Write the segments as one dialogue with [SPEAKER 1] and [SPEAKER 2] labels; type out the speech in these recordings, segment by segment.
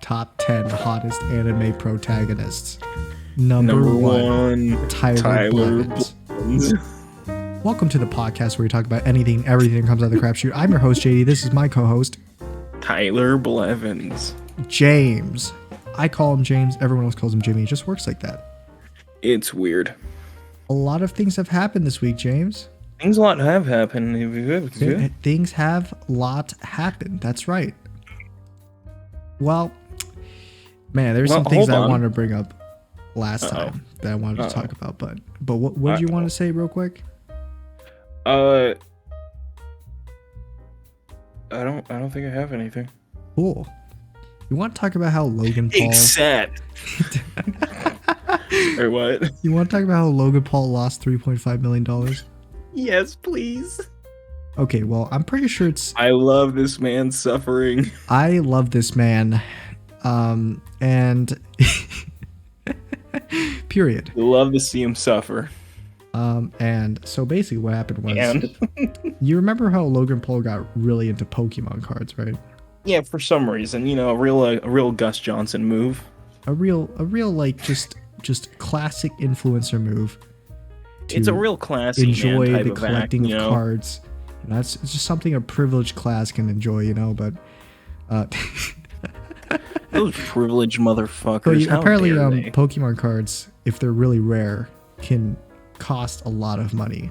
[SPEAKER 1] top 10 hottest anime protagonists. Number one, Tyler Blevins. Welcome to the podcast where we talk about anything and everything that comes out of the crapshoot. I'm your host, JD. This is my co-host,
[SPEAKER 2] Tyler Blevins.
[SPEAKER 1] James. I call him James. Everyone else calls him Jimmy. It just works like that.
[SPEAKER 2] It's weird.
[SPEAKER 1] A lot of things have happened this week, James.
[SPEAKER 2] Things a lot have happened.
[SPEAKER 1] Things have a lot happened. That's right. Well, man, there's some things I wanted to bring up last time that I wanted to talk about, but what did you want to say real quick?
[SPEAKER 2] I don't think I have anything.
[SPEAKER 1] Cool. You want to talk about how Logan Paul
[SPEAKER 2] Except or what?
[SPEAKER 1] You want to talk about how Logan Paul lost $3.5 million?
[SPEAKER 2] Yes, please.
[SPEAKER 1] Okay, well, I'm pretty sure it's...
[SPEAKER 2] I love this man suffering.
[SPEAKER 1] I love this man. And... period.
[SPEAKER 2] Love to see him suffer.
[SPEAKER 1] And so basically what happened was... you remember how Logan Paul got really into Pokemon cards, right?
[SPEAKER 2] Yeah, for some reason. You know, a real Gus Johnson move.
[SPEAKER 1] A real like just classic influencer move.
[SPEAKER 2] It's a real classy
[SPEAKER 1] enjoy
[SPEAKER 2] type
[SPEAKER 1] the
[SPEAKER 2] of
[SPEAKER 1] collecting
[SPEAKER 2] act,
[SPEAKER 1] of cards. You know, it's just something a privileged class can enjoy, you know. But
[SPEAKER 2] those privileged motherfuckers.
[SPEAKER 1] So apparently, Pokemon cards, if they're really rare, can cost a lot of money.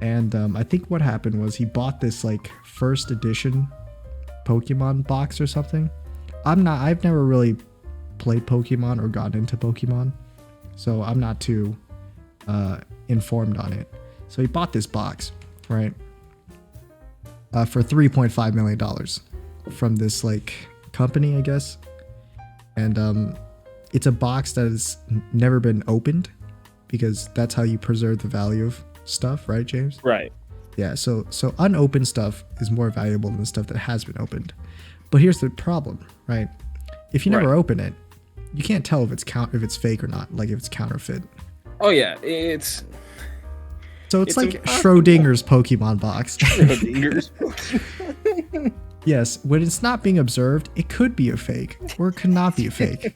[SPEAKER 1] And I think what happened was he bought this like first edition Pokemon box or something. I've never really played Pokemon or gotten into Pokemon, so I'm not too informed on it. So he bought this box, right, for $3.5 million from this like company, I guess. And it's a box that has never been opened because that's how you preserve the value of stuff, right, James?
[SPEAKER 2] Right.
[SPEAKER 1] Yeah, so unopened stuff is more valuable than stuff that has been opened. But here's the problem, right? If you never open it, you can't tell if it's fake or not, like if it's counterfeit.
[SPEAKER 2] Oh yeah, it's
[SPEAKER 1] like Schrodinger's Pokemon box.
[SPEAKER 2] Schrodinger's
[SPEAKER 1] Yes, when it's not being observed, it could be a fake or it could not be a fake.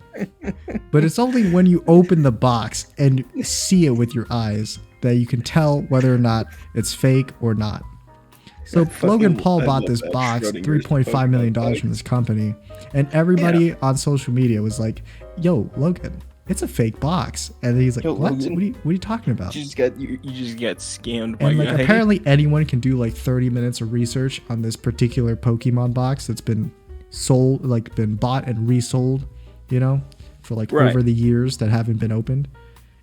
[SPEAKER 1] But it's only when you open the box and see it with your eyes that you can tell whether or not it's fake or not. So Logan Paul bought this box, $3.5 million from this company, and everybody on social media was like, "Yo, Logan, it's a fake box." And he's like, "What?
[SPEAKER 2] Logan,
[SPEAKER 1] what are you talking about?"
[SPEAKER 2] You just get scammed by
[SPEAKER 1] and like apparently anyone can do like 30 minutes of research on this particular Pokemon box that's been sold, like been bought and resold, you know, for like over the years that haven't been opened.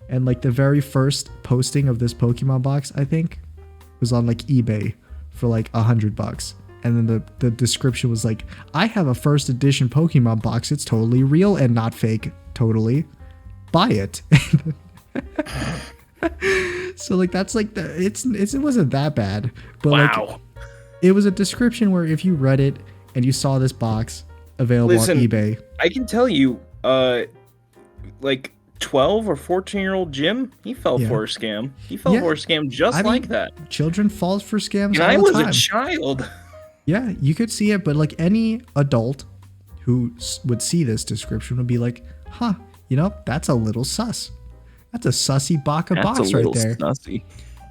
[SPEAKER 1] And like the very first posting of this Pokemon box, I think, was on like eBay for like $100. And then the description was like, "I have a first edition Pokemon box. It's totally real and not fake. Totally. Buy it." So like that's like it wasn't that bad. But like it was a description where if you read it and you saw this box available on eBay.
[SPEAKER 2] I can tell you, like 12 or 14-year-old Jim, he fell for a scam. He fell for a scam like that.
[SPEAKER 1] Children fall for scams
[SPEAKER 2] and
[SPEAKER 1] all
[SPEAKER 2] I
[SPEAKER 1] the
[SPEAKER 2] was
[SPEAKER 1] time.
[SPEAKER 2] A child. Yeah,
[SPEAKER 1] you could see it, but like any adult who would see this description would be like, "Huh, you know, that's a little sus. That's a sussy box right there."
[SPEAKER 2] Sussy.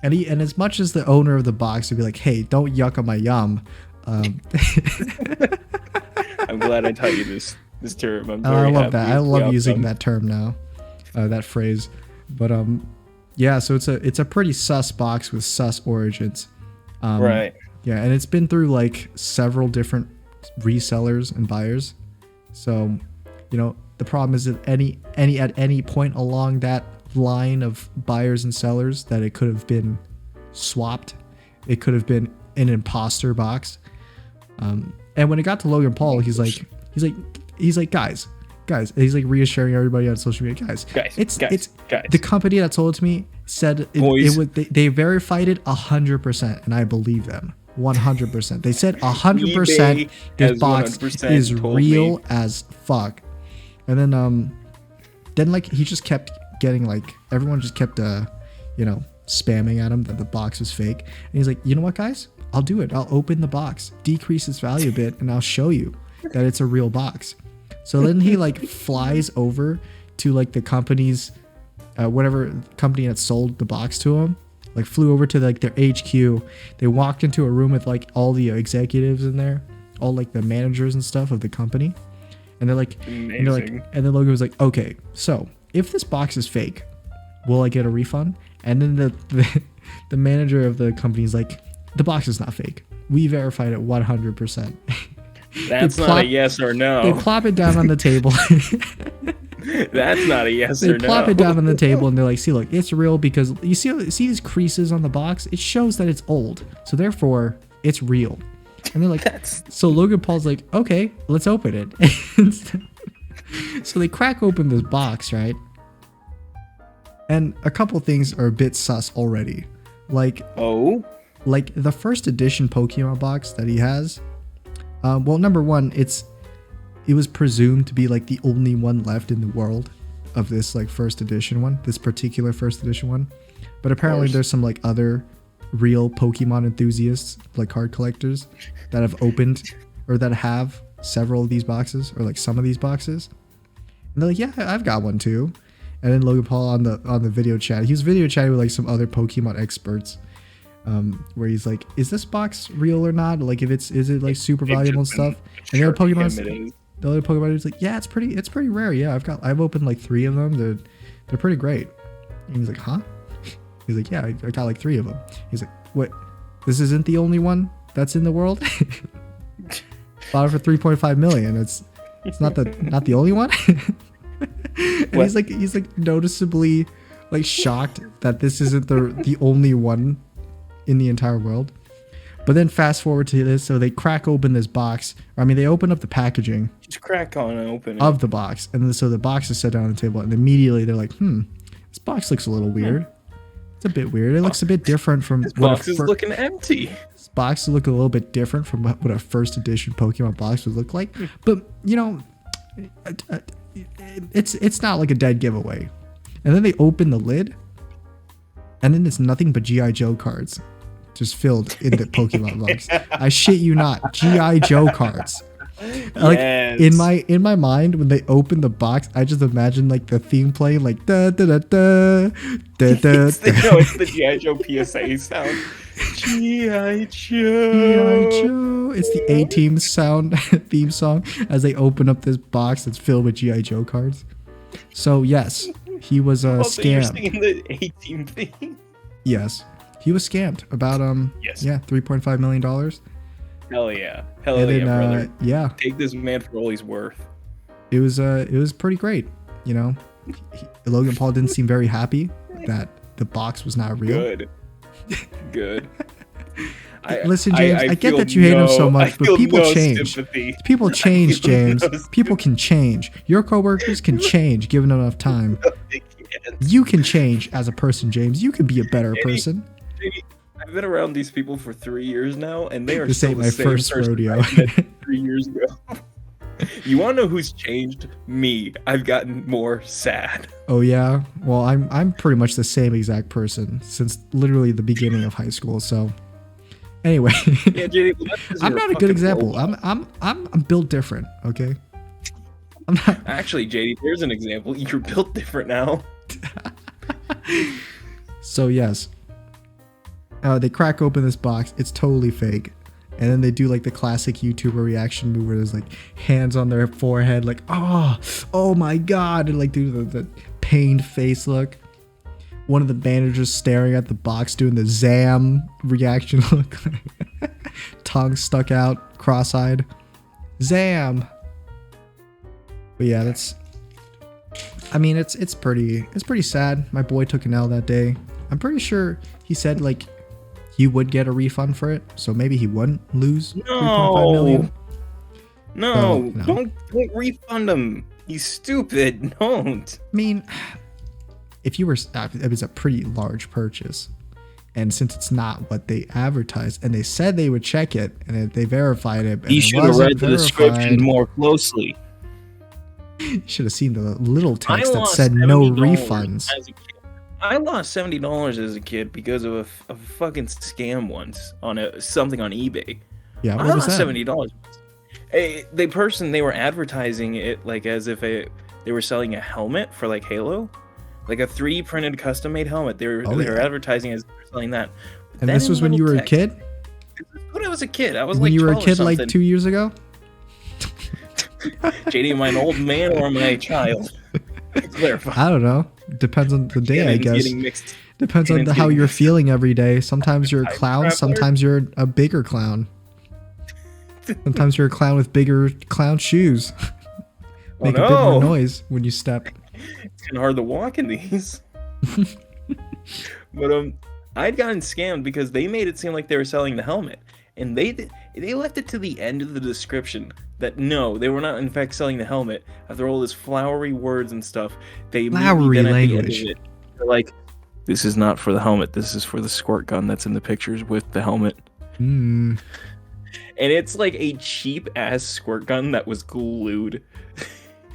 [SPEAKER 1] And as much as the owner of the box would be like, "Hey, don't yuck on my yum."
[SPEAKER 2] I'm glad I taught you this term. I'm
[SPEAKER 1] I love that. I love using that term now. That phrase. But yeah, so it's a pretty sus box with sus origins.
[SPEAKER 2] Right.
[SPEAKER 1] Yeah, and it's been through like several different resellers and buyers. So, you know, the problem is that at any point along that line of buyers and sellers that it could have been swapped. It could have been an imposter box. And when it got to Logan Paul, he's like guys, he's like reassuring everybody on social media, guys. It's the company that sold it to me said it would, they verified it 100%, and I believe them 100%. They said 100% this box is real as fuck. And then like he just kept getting like everyone just kept spamming at him that the box was fake, and he's like, "You know what, guys? I'll do it. I'll open the box, decrease its value a bit, and I'll show you that it's a real box." So then he like flies over to like the company's whatever company that sold the box to him, like flew over to like their HQ. They walked into a room with like all the executives in there, all like the managers and stuff of the company. And they're like, and then Logan was like, okay, so if this box is fake, will I get a refund? And then the manager of the company is like, the box is not fake. We verified it 100%.
[SPEAKER 2] That's not a yes or no.
[SPEAKER 1] They plop it down on the table.
[SPEAKER 2] That's not a yes or no.
[SPEAKER 1] They plop it down on the table and they're like, see, look, it's real because you see these creases on the box? It shows that it's old. So therefore, it's real. And they're like, so Logan Paul's like, okay, let's open it. So they crack open this box, right? And a couple things are a bit sus already. Like the first edition Pokemon box that he has. Well, number one, it was presumed to be like the only one left in the world of this like first edition one, this particular first edition one. But apparently there's some like other real Pokemon enthusiasts, like card collectors, that have opened or that have several of these boxes or like some of these boxes. And they're like, yeah, I've got one too. And then Logan Paul on the video chat, he was video chatting with like some other Pokemon experts, where he's like, is this box real or not? Like is it like super valuable and stuff? And the other Pokemon is like, yeah, it's pretty rare. Yeah, I've opened like 3 of them. They're pretty great. And he's like, huh? He's like, yeah, I got like 3 of them. He's like, what? This isn't the only one that's in the world? Bought it for 3.5 million. It's not the only one. And he's like noticeably like shocked that this isn't the only one in the entire world. But then fast forward to this, so they crack open this box. I mean, they open up the packaging.
[SPEAKER 2] Just crack on and open it.
[SPEAKER 1] Of the box, and then so the box is set down on the table, and immediately they're like, this box looks a little weird. It's a bit weird. It looks a bit different from
[SPEAKER 2] this box is looking empty.
[SPEAKER 1] This box is looking a little bit different from what a first edition Pokemon box would look like. But you know, it's not like a dead giveaway. And then they open the lid, and then it's nothing but G.I. Joe cards, just filled in the Pokemon box. I shit you not, G.I. Joe cards. Like in my mind, when they open the box, I just imagine like the theme playing, like da da da da da da.
[SPEAKER 2] No, it's the G.I. Joe PSA sound. G.I. Joe.
[SPEAKER 1] G.I. Joe. It's the A-Team sound theme song as they open up this box that's filled with G.I. Joe cards. So yes, he was scammed. You're
[SPEAKER 2] singing the A-Team thing.
[SPEAKER 1] Yes, he was scammed about $3.5 million.
[SPEAKER 2] Hell yeah, brother.
[SPEAKER 1] Yeah,
[SPEAKER 2] take this man for all he's worth.
[SPEAKER 1] It was pretty great. You know, Logan Paul didn't seem very happy that the box was not real.
[SPEAKER 2] Good.
[SPEAKER 1] Listen, James, I get that you hate him so much, but people change. Sympathy. People change, James. People can change. Your coworkers can change given enough time.
[SPEAKER 2] No, they can't.
[SPEAKER 1] You can change as a person, James. You can be a better person.
[SPEAKER 2] I've been around these people for 3 years now, and they are
[SPEAKER 1] this ain't my first rodeo.
[SPEAKER 2] 3 years ago. You want to know who's changed? Me. I've gotten more sad.
[SPEAKER 1] Oh yeah. Well, I'm pretty much the same exact person since literally the beginning of high school. So, anyway,
[SPEAKER 2] yeah, JD,
[SPEAKER 1] I'm not a good example. I'm built different. Okay. I'm not.
[SPEAKER 2] Actually, JD, there's an example. You're built different now.
[SPEAKER 1] So yes. They crack open this box. It's totally fake. And then they do like the classic YouTuber reaction move where there's like hands on their forehead, like, oh my God. And like do the pained face look. One of the managers staring at the box doing the Zam reaction look. Tongue stuck out, cross-eyed. Zam. But yeah, it's pretty sad. My boy took an L that day. I'm pretty sure he said like he would get a refund for it, so maybe he wouldn't lose 3.5 million.
[SPEAKER 2] No, don't refund him. He's stupid. Don't.
[SPEAKER 1] I mean, if you were, it was a pretty large purchase, and since it's not what they advertised, and they said they would check it, and they verified it, and
[SPEAKER 2] you should have read the description more closely.
[SPEAKER 1] You should have seen the little text that said no refunds.
[SPEAKER 2] I lost $70 as a kid because of a fucking scam once on something on eBay.
[SPEAKER 1] Yeah,
[SPEAKER 2] I lost $70. They were advertising it like as if they were selling a helmet for like Halo, like a 3D printed custom made helmet. They were advertising as selling that. But
[SPEAKER 1] and this was when you were a kid?
[SPEAKER 2] When I was a kid. I was
[SPEAKER 1] when
[SPEAKER 2] like
[SPEAKER 1] you were a
[SPEAKER 2] 12
[SPEAKER 1] kid like 2 years ago?
[SPEAKER 2] JD, am I an old man or am I a child? Clarify.
[SPEAKER 1] I don't know. Depends on the day, I guess. Depends on how you're feeling every day. Sometimes you're a clown. Sometimes you're a bigger clown. Sometimes you're a clown with bigger clown shoes. Make a bit more noise when you step.
[SPEAKER 2] It's kind of hard to walk in these. But I'd gotten scammed because they made it seem like they were selling the helmet, and they left it to the end of the description that no, they were not in fact selling the helmet. After all this flowery words and stuff,
[SPEAKER 1] flowery language.
[SPEAKER 2] They're like, this is not for the helmet. This is for the squirt gun that's in the pictures with the helmet.
[SPEAKER 1] Mm.
[SPEAKER 2] And it's like a cheap ass squirt gun that was glued.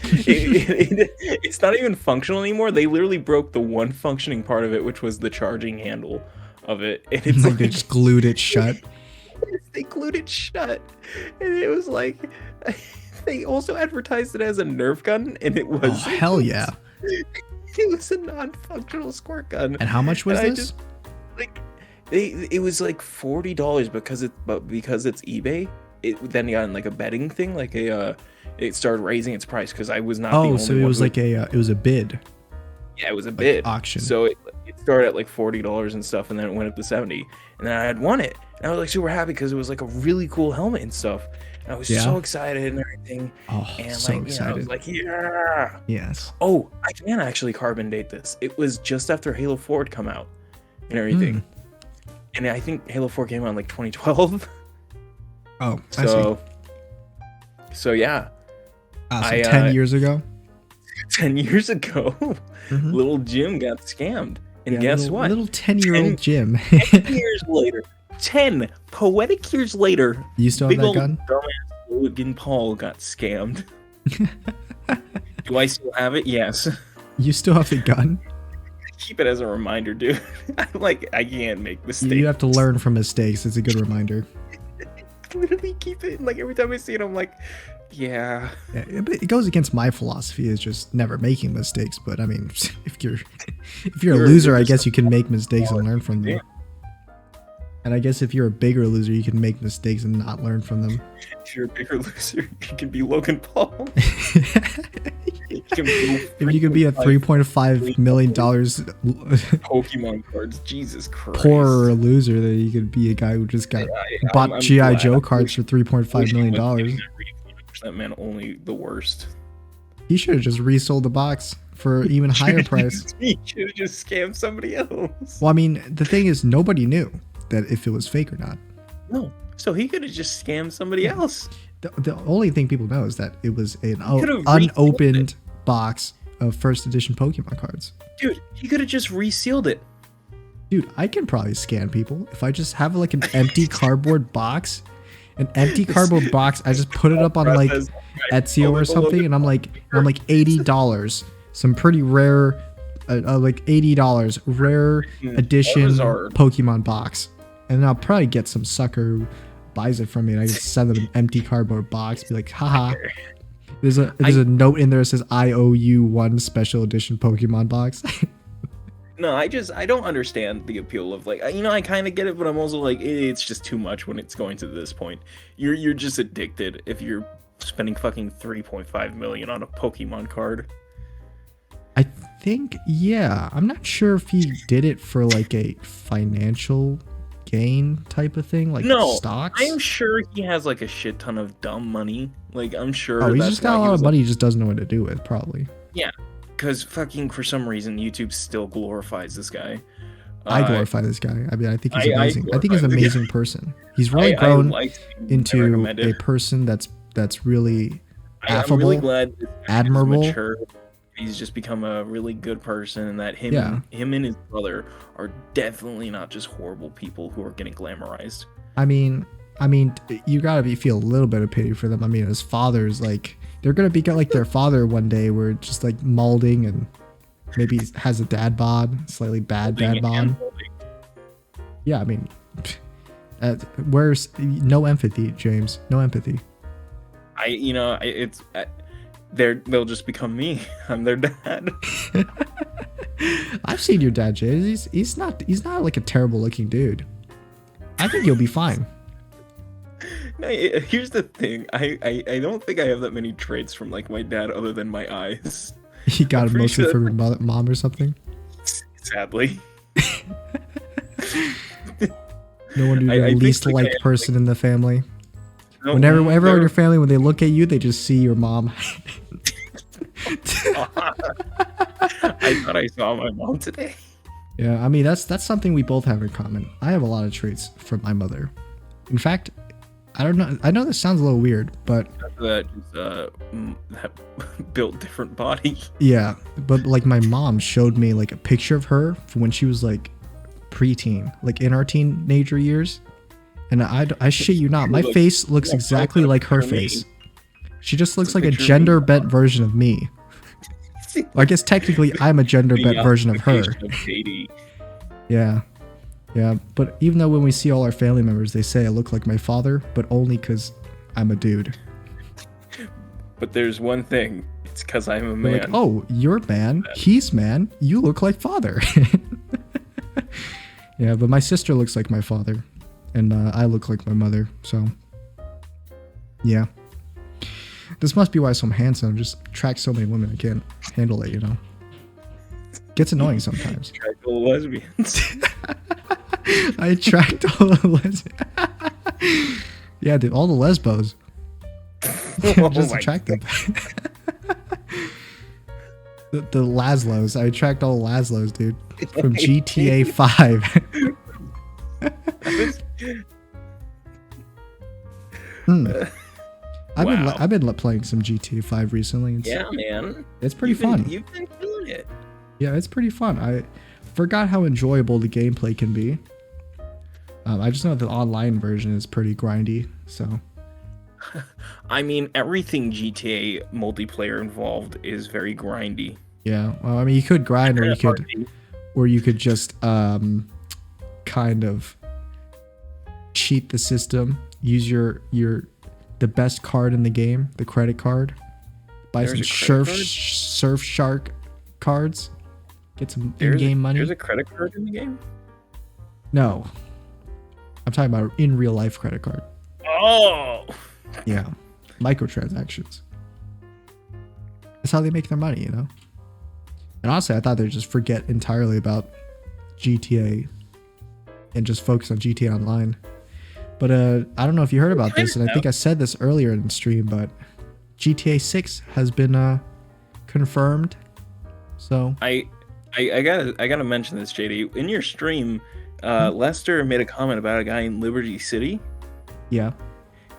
[SPEAKER 2] It's not even functional anymore. They literally broke the one functioning part of it, which was the charging handle of it. And it's
[SPEAKER 1] like they just glued it shut.
[SPEAKER 2] They glued it shut. And it was like, they also advertised it as a Nerf gun, and it was.
[SPEAKER 1] Oh, hell yeah.
[SPEAKER 2] It was a non-functional squirt gun.
[SPEAKER 1] And how much was this?
[SPEAKER 2] It was like $40 because it's eBay. It then got in like a betting thing, like it started raising its price because I was not.
[SPEAKER 1] Oh, so it was like it was a bid.
[SPEAKER 2] Yeah, it was a bid
[SPEAKER 1] auction.
[SPEAKER 2] So it started at like $40 and stuff, and then it went up to $70, and then I had won it, and I was like super happy because it was like a really cool helmet and stuff. And I was so excited and everything.
[SPEAKER 1] Oh,
[SPEAKER 2] and
[SPEAKER 1] so
[SPEAKER 2] like,
[SPEAKER 1] excited!
[SPEAKER 2] I was like, yeah.
[SPEAKER 1] Yes.
[SPEAKER 2] Oh, I can actually carbon date this. It was just after Halo 4 had come out and everything. And I think Halo 4 came out in like 2012.
[SPEAKER 1] Oh, I see.
[SPEAKER 2] So yeah.
[SPEAKER 1] So 10 years ago?
[SPEAKER 2] 10 years ago, little Jim got scammed. And guess what?
[SPEAKER 1] Little 10-year-old Jim.
[SPEAKER 2] 10 years later. 10 poetic years later.
[SPEAKER 1] You still have that gun?
[SPEAKER 2] Dumbass Logan Paul got scammed. Do I still have it? Yes.
[SPEAKER 1] You still have the gun?
[SPEAKER 2] Keep it as a reminder, dude. I can't make mistakes.
[SPEAKER 1] You have to learn from mistakes. It's a good reminder.
[SPEAKER 2] Literally keep it. Like every time I see it, I'm like, yeah.
[SPEAKER 1] It goes against my philosophy is just never making mistakes. But I mean, if you're a loser, I guess you can make mistakes and learn from them. And I guess if you're a bigger loser, you can make mistakes and not learn from them.
[SPEAKER 2] If you're a bigger loser, you can be Logan Paul.
[SPEAKER 1] If you could be a $3.5 million
[SPEAKER 2] Pokemon cards, Jesus Christ.
[SPEAKER 1] Poorer loser, then you could be a guy who just bought G.I. Joe cards for $3.5 million.
[SPEAKER 2] That man only the worst.
[SPEAKER 1] He should have just resold the box for even higher price.
[SPEAKER 2] He should have just scammed somebody else.
[SPEAKER 1] Well, I mean, the thing is, nobody knew that if it was fake or not.
[SPEAKER 2] No, so he could have just scammed somebody else.
[SPEAKER 1] The only thing people know is that it was an unopened box of first edition Pokemon cards.
[SPEAKER 2] Dude, he could have just resealed it.
[SPEAKER 1] Dude, I can probably scan people if I just have like an empty cardboard box. An empty cardboard box. I just put it up on like Etsy or something, and I'm like $80. Some pretty rare, like $80 rare edition Pokemon box, and I'll probably get some sucker who buys it from me, and I can send them an empty cardboard box. Be like, haha. There's a note in there that says I owe you one special edition Pokemon box.
[SPEAKER 2] No, I don't understand the appeal of like, I kind of get it, but I'm also like, it's just too much when it's going to this point. You're just addicted if you're spending fucking $3.5 million on a Pokemon card.
[SPEAKER 1] I think, yeah. I'm not sure if he did it for like a financial gain type of thing, like stocks.
[SPEAKER 2] I'm sure he has like a shit ton of dumb money. Like, I'm sure.
[SPEAKER 1] Oh, he's just got a lot of money. He just doesn't know what to do with, probably.
[SPEAKER 2] Yeah. Because fucking for some reason YouTube still glorifies this guy.
[SPEAKER 1] I glorify this guy. I mean, I think he's amazing. I think he's an amazing person. He's really grown into a person that's really affable,
[SPEAKER 2] I'm really glad
[SPEAKER 1] admirable.
[SPEAKER 2] Mature. He's just become a really good person, and that him and his brother are definitely not just horrible people who are getting glamorized.
[SPEAKER 1] I mean, you gotta feel a little bit of pity for them. I mean, his father's like. They're gonna be like their father one day, where just like molding and maybe has a dad bod, slightly bad dad bod. Yeah, I mean, where's no empathy, James? No empathy.
[SPEAKER 2] they'll just become me. I'm their dad.
[SPEAKER 1] I've seen your dad, Jay. He's not like a terrible looking dude. I think you'll be fine.
[SPEAKER 2] No, here's the thing. I don't think I have that many traits from like my dad other than my eyes.
[SPEAKER 1] He got it mostly from your mom or something.
[SPEAKER 2] Sadly.
[SPEAKER 1] No wonder you're the least liked person in the family.
[SPEAKER 2] No,
[SPEAKER 1] Whenever everyone in your family, when they look at you, they just see your mom.
[SPEAKER 2] I thought I saw my mom today.
[SPEAKER 1] Yeah, I mean that's something we both have in common. I have a lot of traits from my mother. In fact, I don't know. I know this sounds a little weird, but
[SPEAKER 2] That built different body.
[SPEAKER 1] yeah, but like my mom showed me like a picture of her from when she was like preteen, like in our teenager years, and I shit you not, my face looks exactly like her face. She just looks like a gender bent version of me. Well, I guess technically I'm a gender bent version of her. Yeah. Yeah, but even though when we see all our family members, they say I look like my father, but only because I'm a dude.
[SPEAKER 2] But there's one thing. It's because I'm a
[SPEAKER 1] They're
[SPEAKER 2] man.
[SPEAKER 1] like, oh, you're man. He's man. You look like father. Yeah, but my sister looks like my father, and I look like my mother. So, yeah. This must be why I'm handsome. Just attract so many women. I can't handle it, you know. Gets annoying sometimes.
[SPEAKER 2] Attract all lesbians.
[SPEAKER 1] I attract all the lesbians. Yeah, dude, all the lesbos. Just attract them. the Laszlos. I attract all the Laszlos, dude. From GTA 5. I've been playing some GTA 5 recently.
[SPEAKER 2] Yeah, man.
[SPEAKER 1] It's pretty fun.
[SPEAKER 2] You've been doing it.
[SPEAKER 1] Yeah, it's pretty fun. I forgot how enjoyable the gameplay can be. I just know the online version is pretty grindy, so.
[SPEAKER 2] I mean, everything GTA multiplayer involved is very grindy.
[SPEAKER 1] Yeah, well, I mean, you could grind, or you could just kind of cheat the system. Use the best card in the game, the credit card. Buy some Surfshark cards. Get some in-game money.
[SPEAKER 2] There's a credit card in the game?
[SPEAKER 1] No. I'm talking about in real life credit card.
[SPEAKER 2] Oh!
[SPEAKER 1] Yeah. Microtransactions. That's how they make their money, you know? And honestly, I thought they'd just forget entirely about GTA and just focus on GTA Online. But I don't know if you heard about this, and I think I said this earlier in the stream, but GTA 6 has been confirmed. So
[SPEAKER 2] I gotta mention this, JD. In your stream, Lester made a comment about a guy in Liberty City.
[SPEAKER 1] Yeah.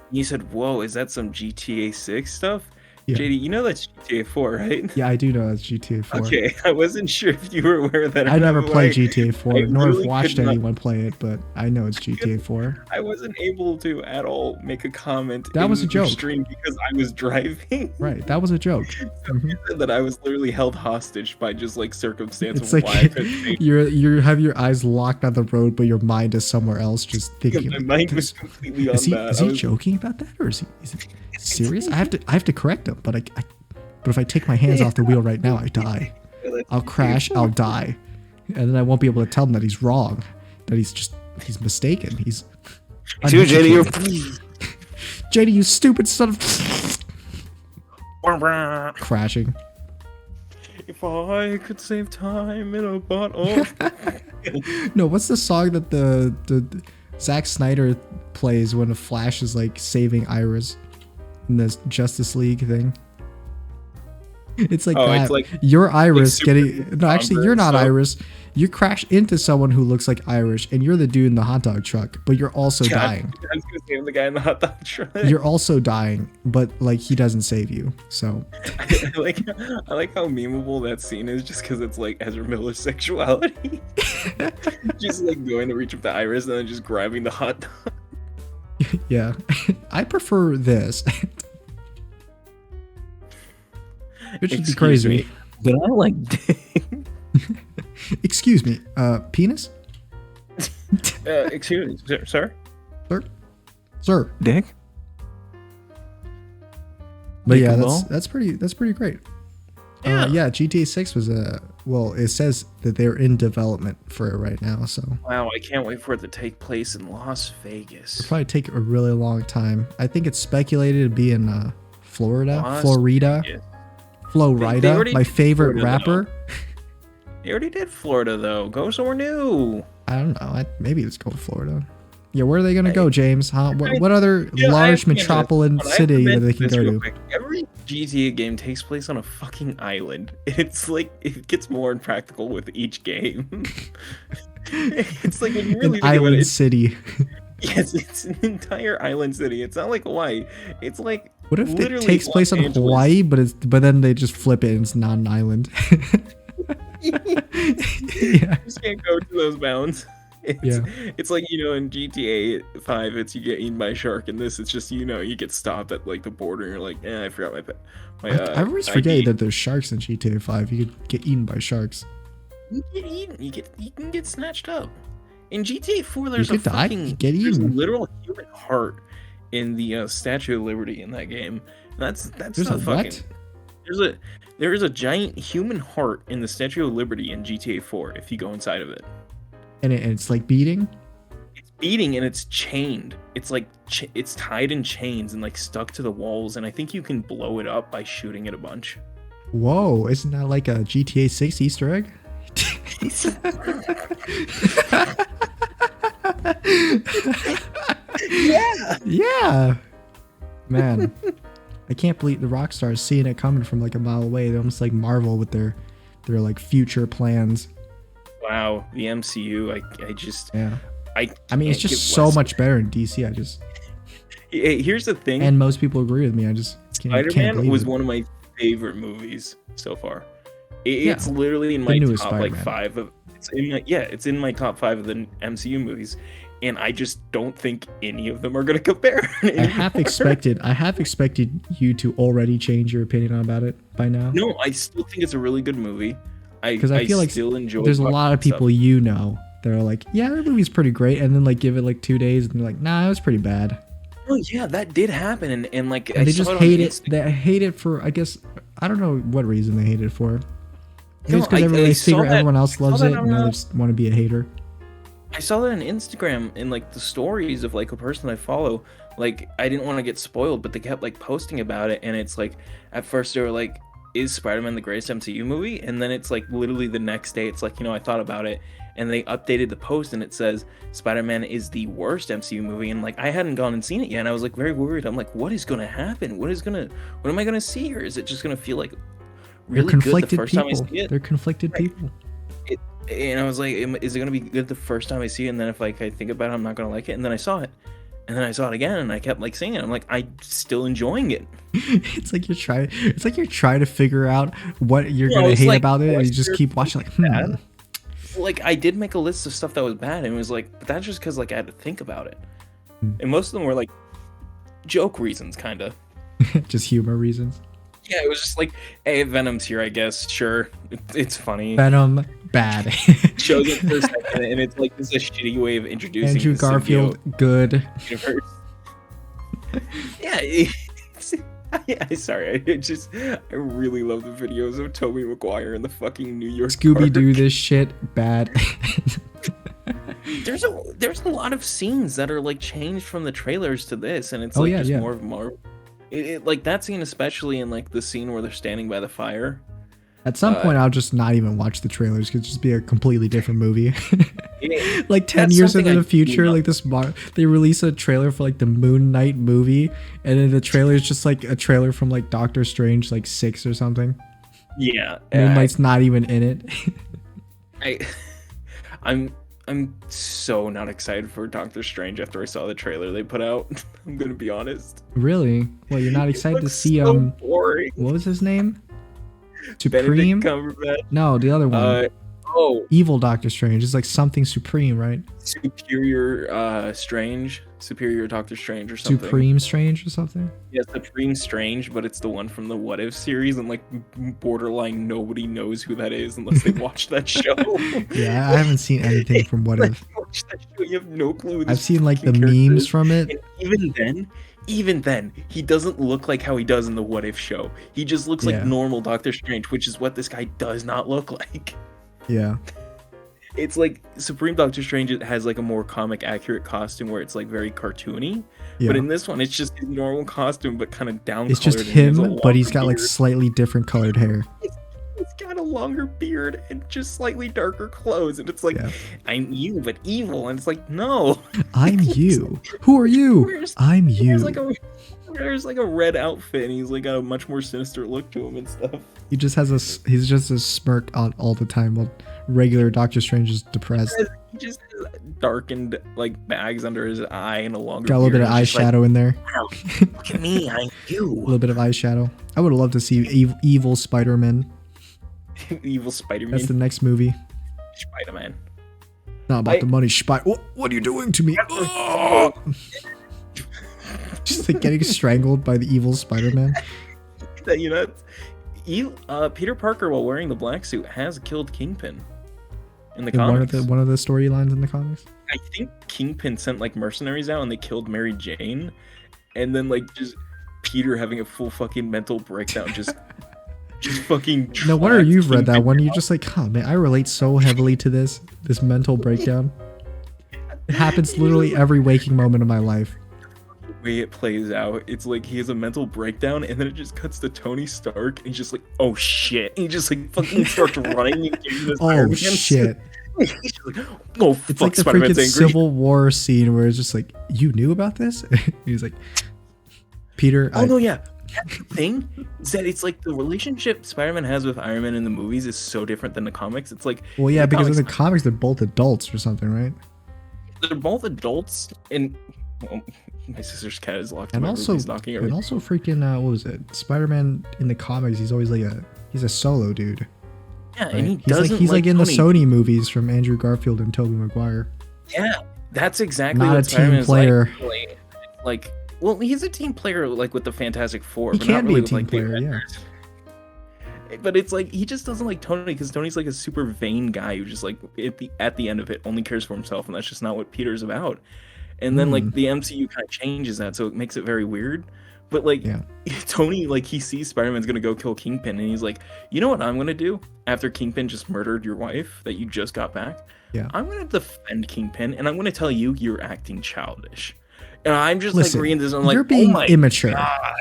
[SPEAKER 2] You said, "Whoa, is that some GTA 6 stuff?"
[SPEAKER 1] Yeah.
[SPEAKER 2] JD, you know that's GTA 4, right?
[SPEAKER 1] Yeah, I do know that's GTA 4.
[SPEAKER 2] Okay, I wasn't sure if you were aware of that.
[SPEAKER 1] I never played GTA 4, nor
[SPEAKER 2] really
[SPEAKER 1] have watched anyone play it, but I know it's GTA 4.
[SPEAKER 2] I wasn't able to at all make a comment.
[SPEAKER 1] That was a joke.
[SPEAKER 2] Stream because I was driving.
[SPEAKER 1] Right, that was a joke.
[SPEAKER 2] So you said that I was literally held hostage by just like circumstance
[SPEAKER 1] It's
[SPEAKER 2] of
[SPEAKER 1] like
[SPEAKER 2] why I couldn't make
[SPEAKER 1] you have your eyes locked on the road, but your mind is somewhere else, just thinking.
[SPEAKER 2] My mind was completely on that.
[SPEAKER 1] Is he joking about that, or is he serious? I have to correct him, but but if I take my hands off the wheel right now, I die. I'll crash. I'll die, and then I won't be able to tell him that he's wrong, that he's mistaken. He's JD, you stupid son of crashing.
[SPEAKER 2] If I could save time in a bottle.
[SPEAKER 1] No, what's the song that the Zack Snyder plays when a Flash is like saving Iris in this Justice League thing? It's like that. It's like, you're Iris getting... No, actually, you're not Iris. You crash into someone who looks like Irish, and you're the dude in the hot dog truck, but you're also dying.
[SPEAKER 2] I was going to say I'm the guy in the hot dog truck.
[SPEAKER 1] You're also dying, but like he doesn't save you, so...
[SPEAKER 2] I like how memeable that scene is just because it's like Ezra Miller's sexuality. Just like going to reach up to Iris and then just grabbing the hot dog.
[SPEAKER 1] Yeah. I prefer this. It should be crazy.
[SPEAKER 2] Me, but I like dick.
[SPEAKER 1] Excuse me, penis?
[SPEAKER 2] Excuse me, sir?
[SPEAKER 1] Sir?
[SPEAKER 2] Dick?
[SPEAKER 1] But yeah,
[SPEAKER 2] Pickleball?
[SPEAKER 1] that's pretty great.
[SPEAKER 2] Yeah.
[SPEAKER 1] Yeah, GTA 6 was well, it says that they're in development for it right now, so
[SPEAKER 2] Wow, I can't wait for it to take place in Las
[SPEAKER 1] it'll
[SPEAKER 2] Vegas.
[SPEAKER 1] probably take a really long time. I think it's speculated to be in Florida,
[SPEAKER 2] Las
[SPEAKER 1] Florida,
[SPEAKER 2] Vegas. They
[SPEAKER 1] Florida,
[SPEAKER 2] already
[SPEAKER 1] my
[SPEAKER 2] did
[SPEAKER 1] favorite
[SPEAKER 2] Florida,
[SPEAKER 1] rapper.
[SPEAKER 2] They already did Florida though. Go somewhere new.
[SPEAKER 1] I don't know. Maybe let's go to Florida. Yeah, where are they gonna
[SPEAKER 2] Hey,
[SPEAKER 1] go, James? Huh? What other
[SPEAKER 2] I have
[SPEAKER 1] large
[SPEAKER 2] to mention this.
[SPEAKER 1] metropolitan
[SPEAKER 2] I have to
[SPEAKER 1] city that
[SPEAKER 2] mention
[SPEAKER 1] they can
[SPEAKER 2] this
[SPEAKER 1] go
[SPEAKER 2] real
[SPEAKER 1] to?
[SPEAKER 2] quick. Every GTA game takes place on a fucking island. It's like it gets more impractical with each game. It's like when you really
[SPEAKER 1] An
[SPEAKER 2] think about
[SPEAKER 1] island
[SPEAKER 2] it,
[SPEAKER 1] city.
[SPEAKER 2] yes, it's an entire island city. It's not like Hawaii. It's like
[SPEAKER 1] What if it
[SPEAKER 2] literally
[SPEAKER 1] takes place
[SPEAKER 2] Los
[SPEAKER 1] on
[SPEAKER 2] Angeles.
[SPEAKER 1] Hawaii, but then they just flip it and it's not an island?
[SPEAKER 2] You
[SPEAKER 1] Yeah.
[SPEAKER 2] just can't go to those bounds.
[SPEAKER 1] Yeah.
[SPEAKER 2] It's like, in GTA 5, it's you get eaten by a shark. In this, it's just, you get stopped at like the border and you're like, I forgot my pet.
[SPEAKER 1] I always forget that there's sharks in GTA 5. You could get eaten by sharks.
[SPEAKER 2] You get eaten. You can get snatched up. In GTA 4, there's
[SPEAKER 1] You
[SPEAKER 2] a
[SPEAKER 1] could die,
[SPEAKER 2] fucking
[SPEAKER 1] you get
[SPEAKER 2] there's a
[SPEAKER 1] eaten.
[SPEAKER 2] literal human heart in the Statue of Liberty in that game. That's
[SPEAKER 1] There's
[SPEAKER 2] not
[SPEAKER 1] a
[SPEAKER 2] fucking.
[SPEAKER 1] what?
[SPEAKER 2] There is a giant human heart in the Statue of Liberty in GTA 4 if you go inside of it.
[SPEAKER 1] And it's like beating?
[SPEAKER 2] It's beating and it's chained. It's like it's tied in chains and like stuck to the walls, and I think you can blow it up by shooting it a bunch.
[SPEAKER 1] Whoa, isn't that like a GTA 6 Easter egg?
[SPEAKER 2] Yeah.
[SPEAKER 1] Yeah. Man, I can't believe the Rockstars seeing it coming from like a mile away. They're almost like Marvel with their like future plans.
[SPEAKER 2] Wow, the MCU. I just
[SPEAKER 1] Yeah. I
[SPEAKER 2] can't
[SPEAKER 1] mean, it's
[SPEAKER 2] get
[SPEAKER 1] just so
[SPEAKER 2] less-
[SPEAKER 1] much better in DC.
[SPEAKER 2] Hey, here's the thing.
[SPEAKER 1] And most people agree with me. I just can't
[SPEAKER 2] Spider-Man
[SPEAKER 1] believe
[SPEAKER 2] was
[SPEAKER 1] it.
[SPEAKER 2] one of my favorite movies so far. It's literally in
[SPEAKER 1] the
[SPEAKER 2] my
[SPEAKER 1] newest
[SPEAKER 2] top like
[SPEAKER 1] Spider-Man.
[SPEAKER 2] 5 of. It's in my top 5 of the MCU movies, and I just don't think any of them are gonna compare.
[SPEAKER 1] I have expected you to already change your opinion about it by now.
[SPEAKER 2] No, I still think it's a really good movie.
[SPEAKER 1] Because I feel like
[SPEAKER 2] still enjoy.
[SPEAKER 1] there's a lot of
[SPEAKER 2] watching
[SPEAKER 1] people that are like, yeah, that movie's pretty great, and then like give it like 2 days and they're like, nah, it was pretty bad.
[SPEAKER 2] stuff. Oh yeah, that did happen, and like
[SPEAKER 1] And
[SPEAKER 2] I
[SPEAKER 1] they
[SPEAKER 2] saw
[SPEAKER 1] just
[SPEAKER 2] it on
[SPEAKER 1] hate it.
[SPEAKER 2] Insta-
[SPEAKER 1] They hate it for, I guess, I don't know what reason they hate it for. Maybe
[SPEAKER 2] No,
[SPEAKER 1] it's because
[SPEAKER 2] I
[SPEAKER 1] everybody
[SPEAKER 2] saw
[SPEAKER 1] figure
[SPEAKER 2] that-
[SPEAKER 1] everyone else
[SPEAKER 2] saw
[SPEAKER 1] loves
[SPEAKER 2] that
[SPEAKER 1] it,
[SPEAKER 2] on,
[SPEAKER 1] and they just want to be a hater.
[SPEAKER 2] I saw that on Instagram in like the stories of like a person I follow. Like I didn't want to get spoiled, but they kept like posting about it, and it's like at first they were like, "Is Spider-Man the greatest MCU movie?" And then it's like literally the next day, it's like, I thought about it, and they updated the post, and it says Spider-Man is the worst MCU movie, and like I hadn't gone and seen it yet, and I was like very worried. I'm like, what is gonna happen? What am I gonna see here? Is it just gonna feel like
[SPEAKER 1] They're
[SPEAKER 2] really good the
[SPEAKER 1] conflicted
[SPEAKER 2] first time I
[SPEAKER 1] people.
[SPEAKER 2] see it?
[SPEAKER 1] They're conflicted people.
[SPEAKER 2] And I was like, is it gonna be good the first time I see it? And then if like I think about it, I'm not gonna like it. And then I saw it, and then I saw it again, and I kept like seeing it. I'm like, I'm still enjoying it.
[SPEAKER 1] It's like you're trying to figure out what you're
[SPEAKER 2] No,
[SPEAKER 1] gonna
[SPEAKER 2] it's
[SPEAKER 1] hate
[SPEAKER 2] like,
[SPEAKER 1] about it, and you just
[SPEAKER 2] what's
[SPEAKER 1] keep watching like,
[SPEAKER 2] bad? Like I did make a list of stuff that was bad, and it was like, but that's just because like I had to think about it. And most of them were like joke reasons, kind of.
[SPEAKER 1] just humor reasons.
[SPEAKER 2] Yeah, it was just like, hey, Venom's here, I guess. Sure, it's funny.
[SPEAKER 1] Venom, bad.
[SPEAKER 2] Shows it for a second, and it's like this is a shitty way of introducing
[SPEAKER 1] Andrew
[SPEAKER 2] the
[SPEAKER 1] Garfield,
[SPEAKER 2] symbiote
[SPEAKER 1] good.
[SPEAKER 2] universe. Yeah, sorry. I really love the videos of Tobey Maguire in the fucking New York
[SPEAKER 1] Scooby Doo,
[SPEAKER 2] Park.
[SPEAKER 1] this shit, bad.
[SPEAKER 2] There's a lot of scenes that are like changed from the trailers to this, and it's
[SPEAKER 1] Oh,
[SPEAKER 2] like
[SPEAKER 1] yeah,
[SPEAKER 2] just
[SPEAKER 1] yeah.
[SPEAKER 2] more of Marvel. Like that scene, especially in like the scene where they're standing by the fire.
[SPEAKER 1] At some point, I'll just not even watch the trailers because it'll just be a completely different movie.
[SPEAKER 2] It-
[SPEAKER 1] Like 10
[SPEAKER 2] that's
[SPEAKER 1] years
[SPEAKER 2] something
[SPEAKER 1] into
[SPEAKER 2] I
[SPEAKER 1] the future,
[SPEAKER 2] do
[SPEAKER 1] like they release a trailer for like the Moon Knight movie, and then the trailer is just like a trailer from like Doctor Strange, like 6 or something.
[SPEAKER 2] Yeah,
[SPEAKER 1] Moon Knight's not even in it.
[SPEAKER 2] I'm so not excited for Doctor Strange after I saw the trailer they put out. I'm gonna be honest.
[SPEAKER 1] Really? Well, you're not excited to
[SPEAKER 2] looks
[SPEAKER 1] see
[SPEAKER 2] so boring.
[SPEAKER 1] what was his name?
[SPEAKER 2] Benedict
[SPEAKER 1] Supreme?
[SPEAKER 2] Cumberbatch.
[SPEAKER 1] No, the other one. Evil Doctor Strange. It's like something Supreme, right?
[SPEAKER 2] Superior Doctor Strange or something.
[SPEAKER 1] Supreme Strange or something?
[SPEAKER 2] Yeah, Supreme Strange, but it's the one from the What If series, and like borderline nobody knows who that is unless they watch that show.
[SPEAKER 1] Yeah, I haven't seen anything from What
[SPEAKER 2] Like,
[SPEAKER 1] If.
[SPEAKER 2] you watch that show, you have no clue. Who
[SPEAKER 1] I've
[SPEAKER 2] this
[SPEAKER 1] seen like the
[SPEAKER 2] fucking character
[SPEAKER 1] memes
[SPEAKER 2] is.
[SPEAKER 1] from it.
[SPEAKER 2] And even then, even then, he doesn't look like how he does in the What If show. He just looks like
[SPEAKER 1] Yeah.
[SPEAKER 2] normal Doctor Strange, which is what this guy does not look like.
[SPEAKER 1] Yeah.
[SPEAKER 2] It's like Supreme Doctor Strange has like a more comic accurate costume where it's like very cartoony. But
[SPEAKER 1] Yeah.
[SPEAKER 2] in this one, it's just his normal costume, but kind of down.
[SPEAKER 1] It's just him, but he's got like slightly different colored hair.
[SPEAKER 2] He's got a longer beard and just slightly darker clothes, and it's like,
[SPEAKER 1] Yeah.
[SPEAKER 2] I'm you, but evil, and it's like, no,
[SPEAKER 1] I'm you. Who are you? I'm you.
[SPEAKER 2] There's like a red outfit, and he's like got a much more sinister look to him and stuff.
[SPEAKER 1] He's just a smirk on all the time while regular Doctor Strange is depressed.
[SPEAKER 2] He just has darkened like bags under his eye and a longer.
[SPEAKER 1] Got a little bit of eyeshadow in there.
[SPEAKER 2] Wow, look at me, I'm you.
[SPEAKER 1] A little bit of eyeshadow. I would love to see evil Spider-Man.
[SPEAKER 2] Evil Spider-Man.
[SPEAKER 1] That's the next movie.
[SPEAKER 2] Spider-Man.
[SPEAKER 1] Not about the money, What are you doing to me? Oh! Just like getting strangled by the evil Spider-Man.
[SPEAKER 2] You know, Peter Parker, while wearing the black suit, has killed Kingpin in the comics.
[SPEAKER 1] One of the storylines in the comics.
[SPEAKER 2] I think Kingpin sent like mercenaries out and they killed Mary Jane, and then like just Peter having a full fucking mental breakdown, just fucking.
[SPEAKER 1] No wonder you've read that one. You're just like, oh man, I relate so heavily to this mental breakdown. It happens literally every waking moment of my life.
[SPEAKER 2] Way it plays out, it's like he has a mental breakdown, and then it just cuts to Tony Stark, and he's just like, "Oh shit!" And he just like fucking starts running into this.
[SPEAKER 1] Oh shit!
[SPEAKER 2] He's just like, "Oh fuck!"
[SPEAKER 1] It's like the
[SPEAKER 2] Spider-Man's
[SPEAKER 1] freaking
[SPEAKER 2] angry.
[SPEAKER 1] Civil War scene where it's just like, "You knew about this?" He's like, "Peter."
[SPEAKER 2] Oh no, yeah. The thing is that it's like the relationship Spider-Man has with Iron Man in the movies is so different than the comics. It's like,
[SPEAKER 1] well, yeah, because in the comics they're both adults or something, right?
[SPEAKER 2] They're both adults, and well, my sister's cat is locked.
[SPEAKER 1] And
[SPEAKER 2] in my
[SPEAKER 1] also,
[SPEAKER 2] room. He's knocking
[SPEAKER 1] and also, freaking what was it? Spider-Man in the comics, he's always like he's a solo dude.
[SPEAKER 2] Yeah,
[SPEAKER 1] right?
[SPEAKER 2] and he
[SPEAKER 1] he's
[SPEAKER 2] doesn't
[SPEAKER 1] like, he's like in
[SPEAKER 2] Tony.
[SPEAKER 1] the Sony movies from Andrew Garfield and Tobey Maguire.
[SPEAKER 2] Yeah, that's exactly
[SPEAKER 1] Not
[SPEAKER 2] what
[SPEAKER 1] a
[SPEAKER 2] Spider-Man
[SPEAKER 1] team player.
[SPEAKER 2] is like. Well, he's a team player like with the Fantastic Four.
[SPEAKER 1] He
[SPEAKER 2] but
[SPEAKER 1] can
[SPEAKER 2] not
[SPEAKER 1] be
[SPEAKER 2] really
[SPEAKER 1] a
[SPEAKER 2] with,
[SPEAKER 1] team
[SPEAKER 2] like, the
[SPEAKER 1] player, yeah.
[SPEAKER 2] Avengers. But it's like he just doesn't like Tony because Tony's like a super vain guy who just like at the end of it only cares for himself, and that's just not what Peter's about. And then like the MCU kind of changes that, so it makes it very weird. But like Tony, like he sees Spider-Man's gonna go kill Kingpin, and he's like, you know what I'm gonna do after Kingpin just murdered your wife that you just got back?
[SPEAKER 1] Yeah,
[SPEAKER 2] I'm gonna defend Kingpin, and I'm gonna tell you you're acting childish. And I'm just
[SPEAKER 1] listen,
[SPEAKER 2] like reading this, and I'm like,
[SPEAKER 1] you're being
[SPEAKER 2] oh my
[SPEAKER 1] immature.
[SPEAKER 2] God.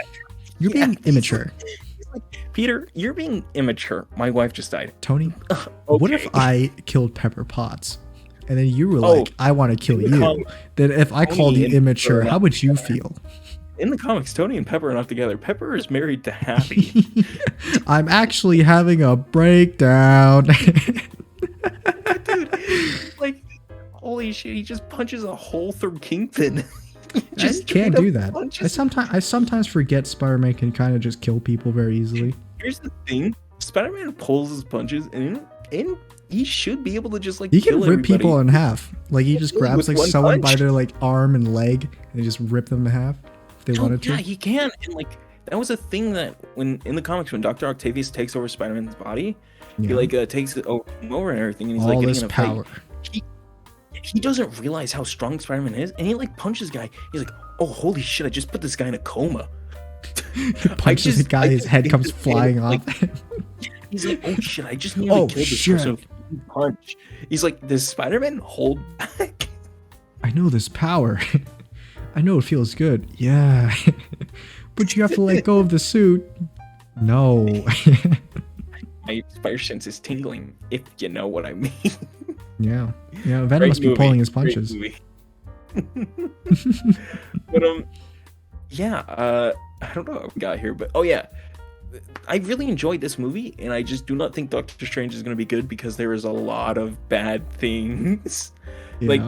[SPEAKER 1] You're being immature.
[SPEAKER 2] He's like, Peter, you're being immature. My wife just died.
[SPEAKER 1] Tony,
[SPEAKER 2] Okay.
[SPEAKER 1] what if I killed Pepper Potts? And then you were like, I want to kill you. Then if I called you immature, how would you feel?
[SPEAKER 2] In the comics, Tony and Pepper are not together. Pepper is married to Happy.
[SPEAKER 1] I'm actually having a breakdown.
[SPEAKER 2] Dude, like, holy shit, he just punches a hole through Kingpin.
[SPEAKER 1] I can't do that. I sometimes forget Spider-Man can kind of just kill people very easily.
[SPEAKER 2] Here's the thing. Spider-Man pulls his punches, and he should be able to just like
[SPEAKER 1] he
[SPEAKER 2] kill
[SPEAKER 1] can rip
[SPEAKER 2] everybody.
[SPEAKER 1] people in half. Like he just grabs like someone
[SPEAKER 2] punch.
[SPEAKER 1] by their like arm and leg and they just rip them in half if they wanted to.
[SPEAKER 2] Yeah, he can. And like that was a thing that when in the comics when Dr. Octavius takes over Spider-Man's body, he like takes it over and everything, and he's
[SPEAKER 1] all
[SPEAKER 2] like
[SPEAKER 1] this
[SPEAKER 2] getting in a
[SPEAKER 1] power.
[SPEAKER 2] Fight. He doesn't realize how strong Spider-Man is, and he like punches guy. He's like, "Oh, holy shit! I just put this guy in a coma."
[SPEAKER 1] He punches the guy, his head comes flying off.
[SPEAKER 2] He's like, "Oh shit! I just nearly killed this person with one punch." He's like, "Does Spider-Man hold back?"
[SPEAKER 1] I know this power. I know it feels good. Yeah, but you have to let go of the suit. No.
[SPEAKER 2] My spider sense is tingling, if you know what I mean.
[SPEAKER 1] Yeah, Venom must be pulling his punches.
[SPEAKER 2] But I don't know how we got here, but oh yeah, I really enjoyed this movie, and I just do not think Doctor Strange is going to be good because there is a lot of bad things.
[SPEAKER 1] Yeah.
[SPEAKER 2] Like,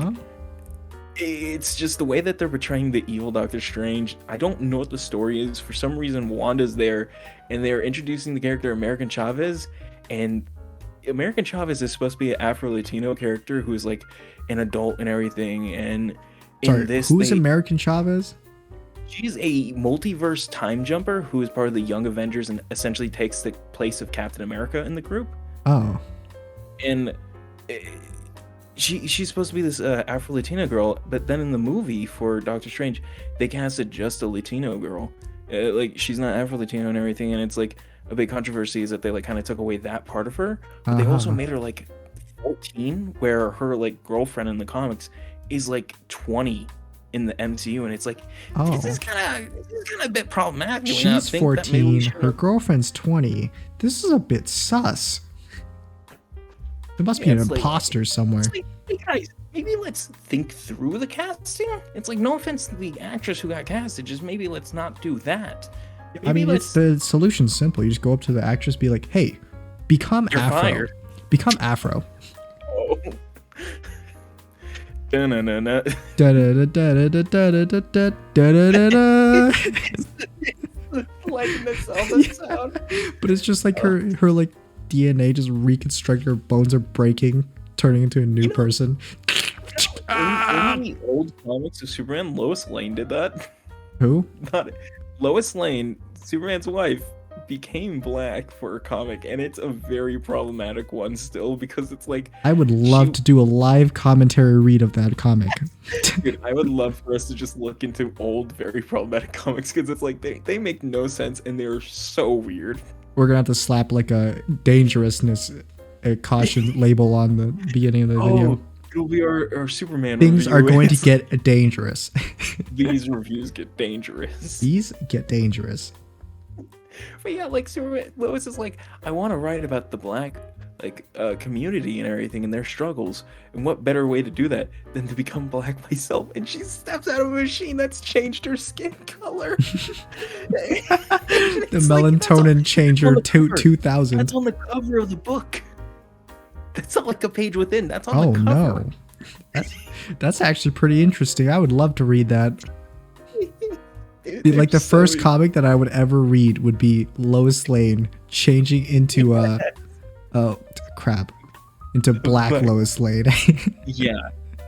[SPEAKER 2] it's just the way that they're portraying the evil Doctor Strange. I don't know what the story is. For some reason, Wanda's there, and they're introducing the character American Chavez, and American Chavez is supposed to be an Afro-Latino character who is like an adult and everything. And
[SPEAKER 1] who's American Chavez?
[SPEAKER 2] She's a multiverse time jumper who is part of the Young Avengers and essentially takes the place of Captain America in the group.
[SPEAKER 1] Oh.
[SPEAKER 2] And she's supposed to be this Afro Latina girl, but then in the movie for Doctor Strange, they casted just a Latino girl. Like she's not Afro Latino and everything, and it's like a big controversy is that they like kind of took away that part of her, but they also made her like 14, where her like girlfriend in the comics is like 20 in the MCU, and it's like this is kind of a bit problematic.
[SPEAKER 1] She's 14, her girlfriend's 20. This is a bit sus. There must be an imposter somewhere.
[SPEAKER 2] Like, hey guys, maybe let's think through the casting. It's like, no offense to the actress who got casted, just maybe let's not do that. Maybe
[SPEAKER 1] I mean, the solution's simple. You just go up to the actress, be like, hey, become Afro.
[SPEAKER 2] Fired.
[SPEAKER 1] Become Afro.
[SPEAKER 2] Oh. Da-na-na-na. Lighting itself that sound.
[SPEAKER 1] But it's just like her like DNA just reconstructed, her bones are breaking, turning into a new person.
[SPEAKER 2] In the old comics of Superman, Lois Lane did that.
[SPEAKER 1] Who?
[SPEAKER 2] Lois Lane, Superman's wife, became black for her comic, and it's a very problematic one still, because it's like,
[SPEAKER 1] I would love to do a live commentary read of that comic.
[SPEAKER 2] Dude, I would love for us to just look into old, very problematic comics, because it's like they make no sense and they're so weird.
[SPEAKER 1] We're gonna have to slap like a dangerousness caution label on the beginning of the video.
[SPEAKER 2] It'll be our Superman
[SPEAKER 1] Things
[SPEAKER 2] review.
[SPEAKER 1] are going to get dangerous.
[SPEAKER 2] These reviews get dangerous.
[SPEAKER 1] These get dangerous.
[SPEAKER 2] But yeah, like Superman, Lois is like, I want to write about the black community and everything and their struggles, and what better way to do that than to become black myself? And she steps out of a machine that's changed her skin color.
[SPEAKER 1] The melatonin changer 2000.
[SPEAKER 2] That's on the cover of the book. That's not like a page within. That's on the cover.
[SPEAKER 1] No, that's actually pretty interesting. I would love to read that. Dude, like the first comic that I would ever read would be Lois Lane changing into into black Lois Lane.
[SPEAKER 2] Yeah.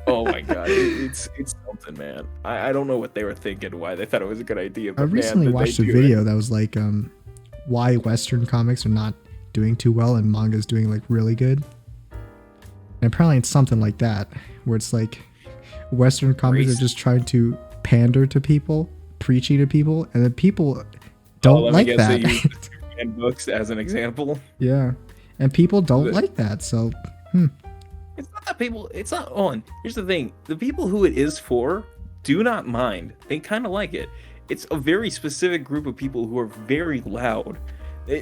[SPEAKER 2] Oh my god, it's something, man. I don't know what they were thinking, why they thought it was a good idea. But
[SPEAKER 1] I recently watched a video that was like why Western comics are not doing too well and manga's doing like really good. And apparently it's something like that, where it's like Western comics are just trying to pander to people, preaching to people, and then people don't like that.
[SPEAKER 2] They use the Superman books as an example.
[SPEAKER 1] Yeah, and people don't like that. So,
[SPEAKER 2] It's not that people. It's not on. Here's the thing: the people who it is for do not mind. They kind of like it. It's a very specific group of people who are very loud.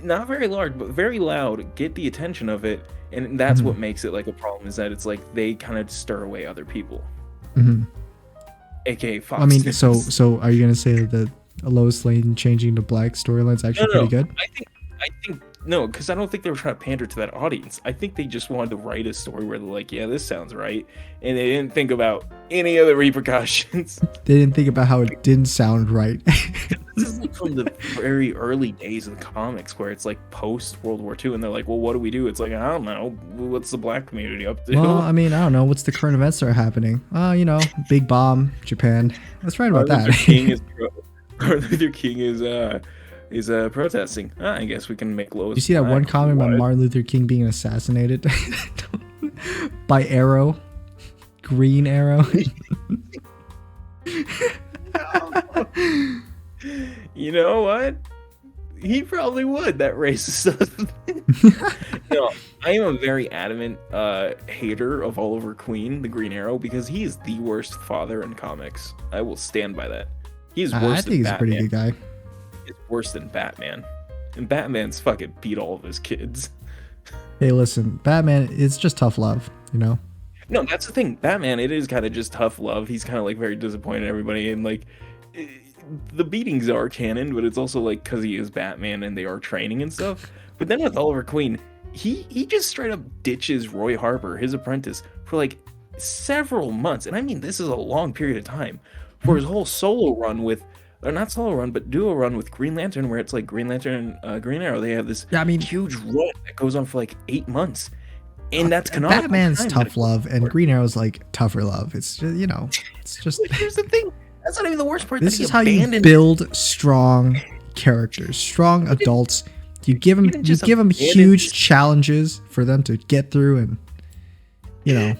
[SPEAKER 2] Not very large, but very loud. Get the attention of it, and that's what makes it like a problem. Is that it's like they kind of stir away other people. AKA Fox.
[SPEAKER 1] I mean, so are you gonna say that the Lois Lane changing to black storyline's actually pretty good?
[SPEAKER 2] I think no, because I don't think they were trying to pander to that audience. I think they just wanted to write a story where they're like, yeah, this sounds right, and they didn't think about any of the repercussions.
[SPEAKER 1] They didn't think about how it didn't sound right.
[SPEAKER 2] This is like from the very early days of the comics, where it's like post World War II, and they're like, well, what do we do? It's like, I don't know, what's the black community up to?
[SPEAKER 1] Well, I mean, I don't know, what's the current events that are happening? You know, big bomb, Japan. Let's write about that.
[SPEAKER 2] Martin Luther King is protesting. I guess we can make Lois.
[SPEAKER 1] You see that one comment about Martin Luther King being assassinated by Arrow, Green Arrow?
[SPEAKER 2] You know what? He probably would. That racist stuff. No, I am a very adamant hater of Oliver Queen, the Green Arrow, because he is the worst father in comics. I will stand by that. He's worse.
[SPEAKER 1] I think he's a pretty good guy.
[SPEAKER 2] It's worse than Batman, and Batman's fucking beat all of his kids.
[SPEAKER 1] Hey, listen, Batman, it's just tough love, you know?
[SPEAKER 2] No, that's the thing. Batman, it is kind of just tough love. He's kind of like very disappointed in everybody, and like the beatings are canon, but it's also like because he is Batman and they are training and stuff. But then with Oliver Queen, he just straight up ditches Roy Harper, his apprentice, for like several months, and I mean this is a long period of time, for his whole solo run with. Or not solo run, but duo run with Green Lantern, where it's like Green Lantern and Green Arrow. They have this huge run that goes on for like 8 months. And that's canonical.
[SPEAKER 1] Batman's tough love, and Green Arrow's like tougher love. It's just, you know, it's just...
[SPEAKER 2] Here's the thing. That's not even the worst part.
[SPEAKER 1] This is how you build strong characters, strong adults. You give them huge challenges for them to get through, and, you know...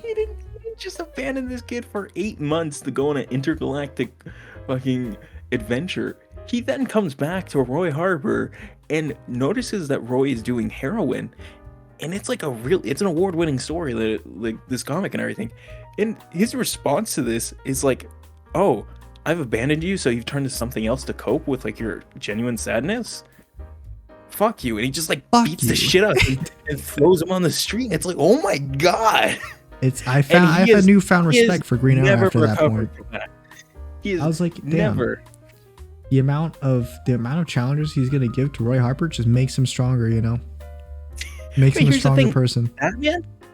[SPEAKER 2] just abandoned this kid for 8 months to go on an intergalactic fucking adventure. He then comes back to Roy Harper and notices that Roy is doing heroin, and it's like it's an award-winning story, like this comic and everything. And his response to this is like, "Oh, I've abandoned you, so you've turned to something else to cope with like your genuine sadness? Fuck you!" And he just like beats the shit out of him and throws him on the street. It's like, oh my god!
[SPEAKER 1] I have a newfound respect for Green Arrow after that point. I was like, damn. The amount of challenges he's gonna give to Roy Harper just makes him stronger, you know. Makes him a stronger person.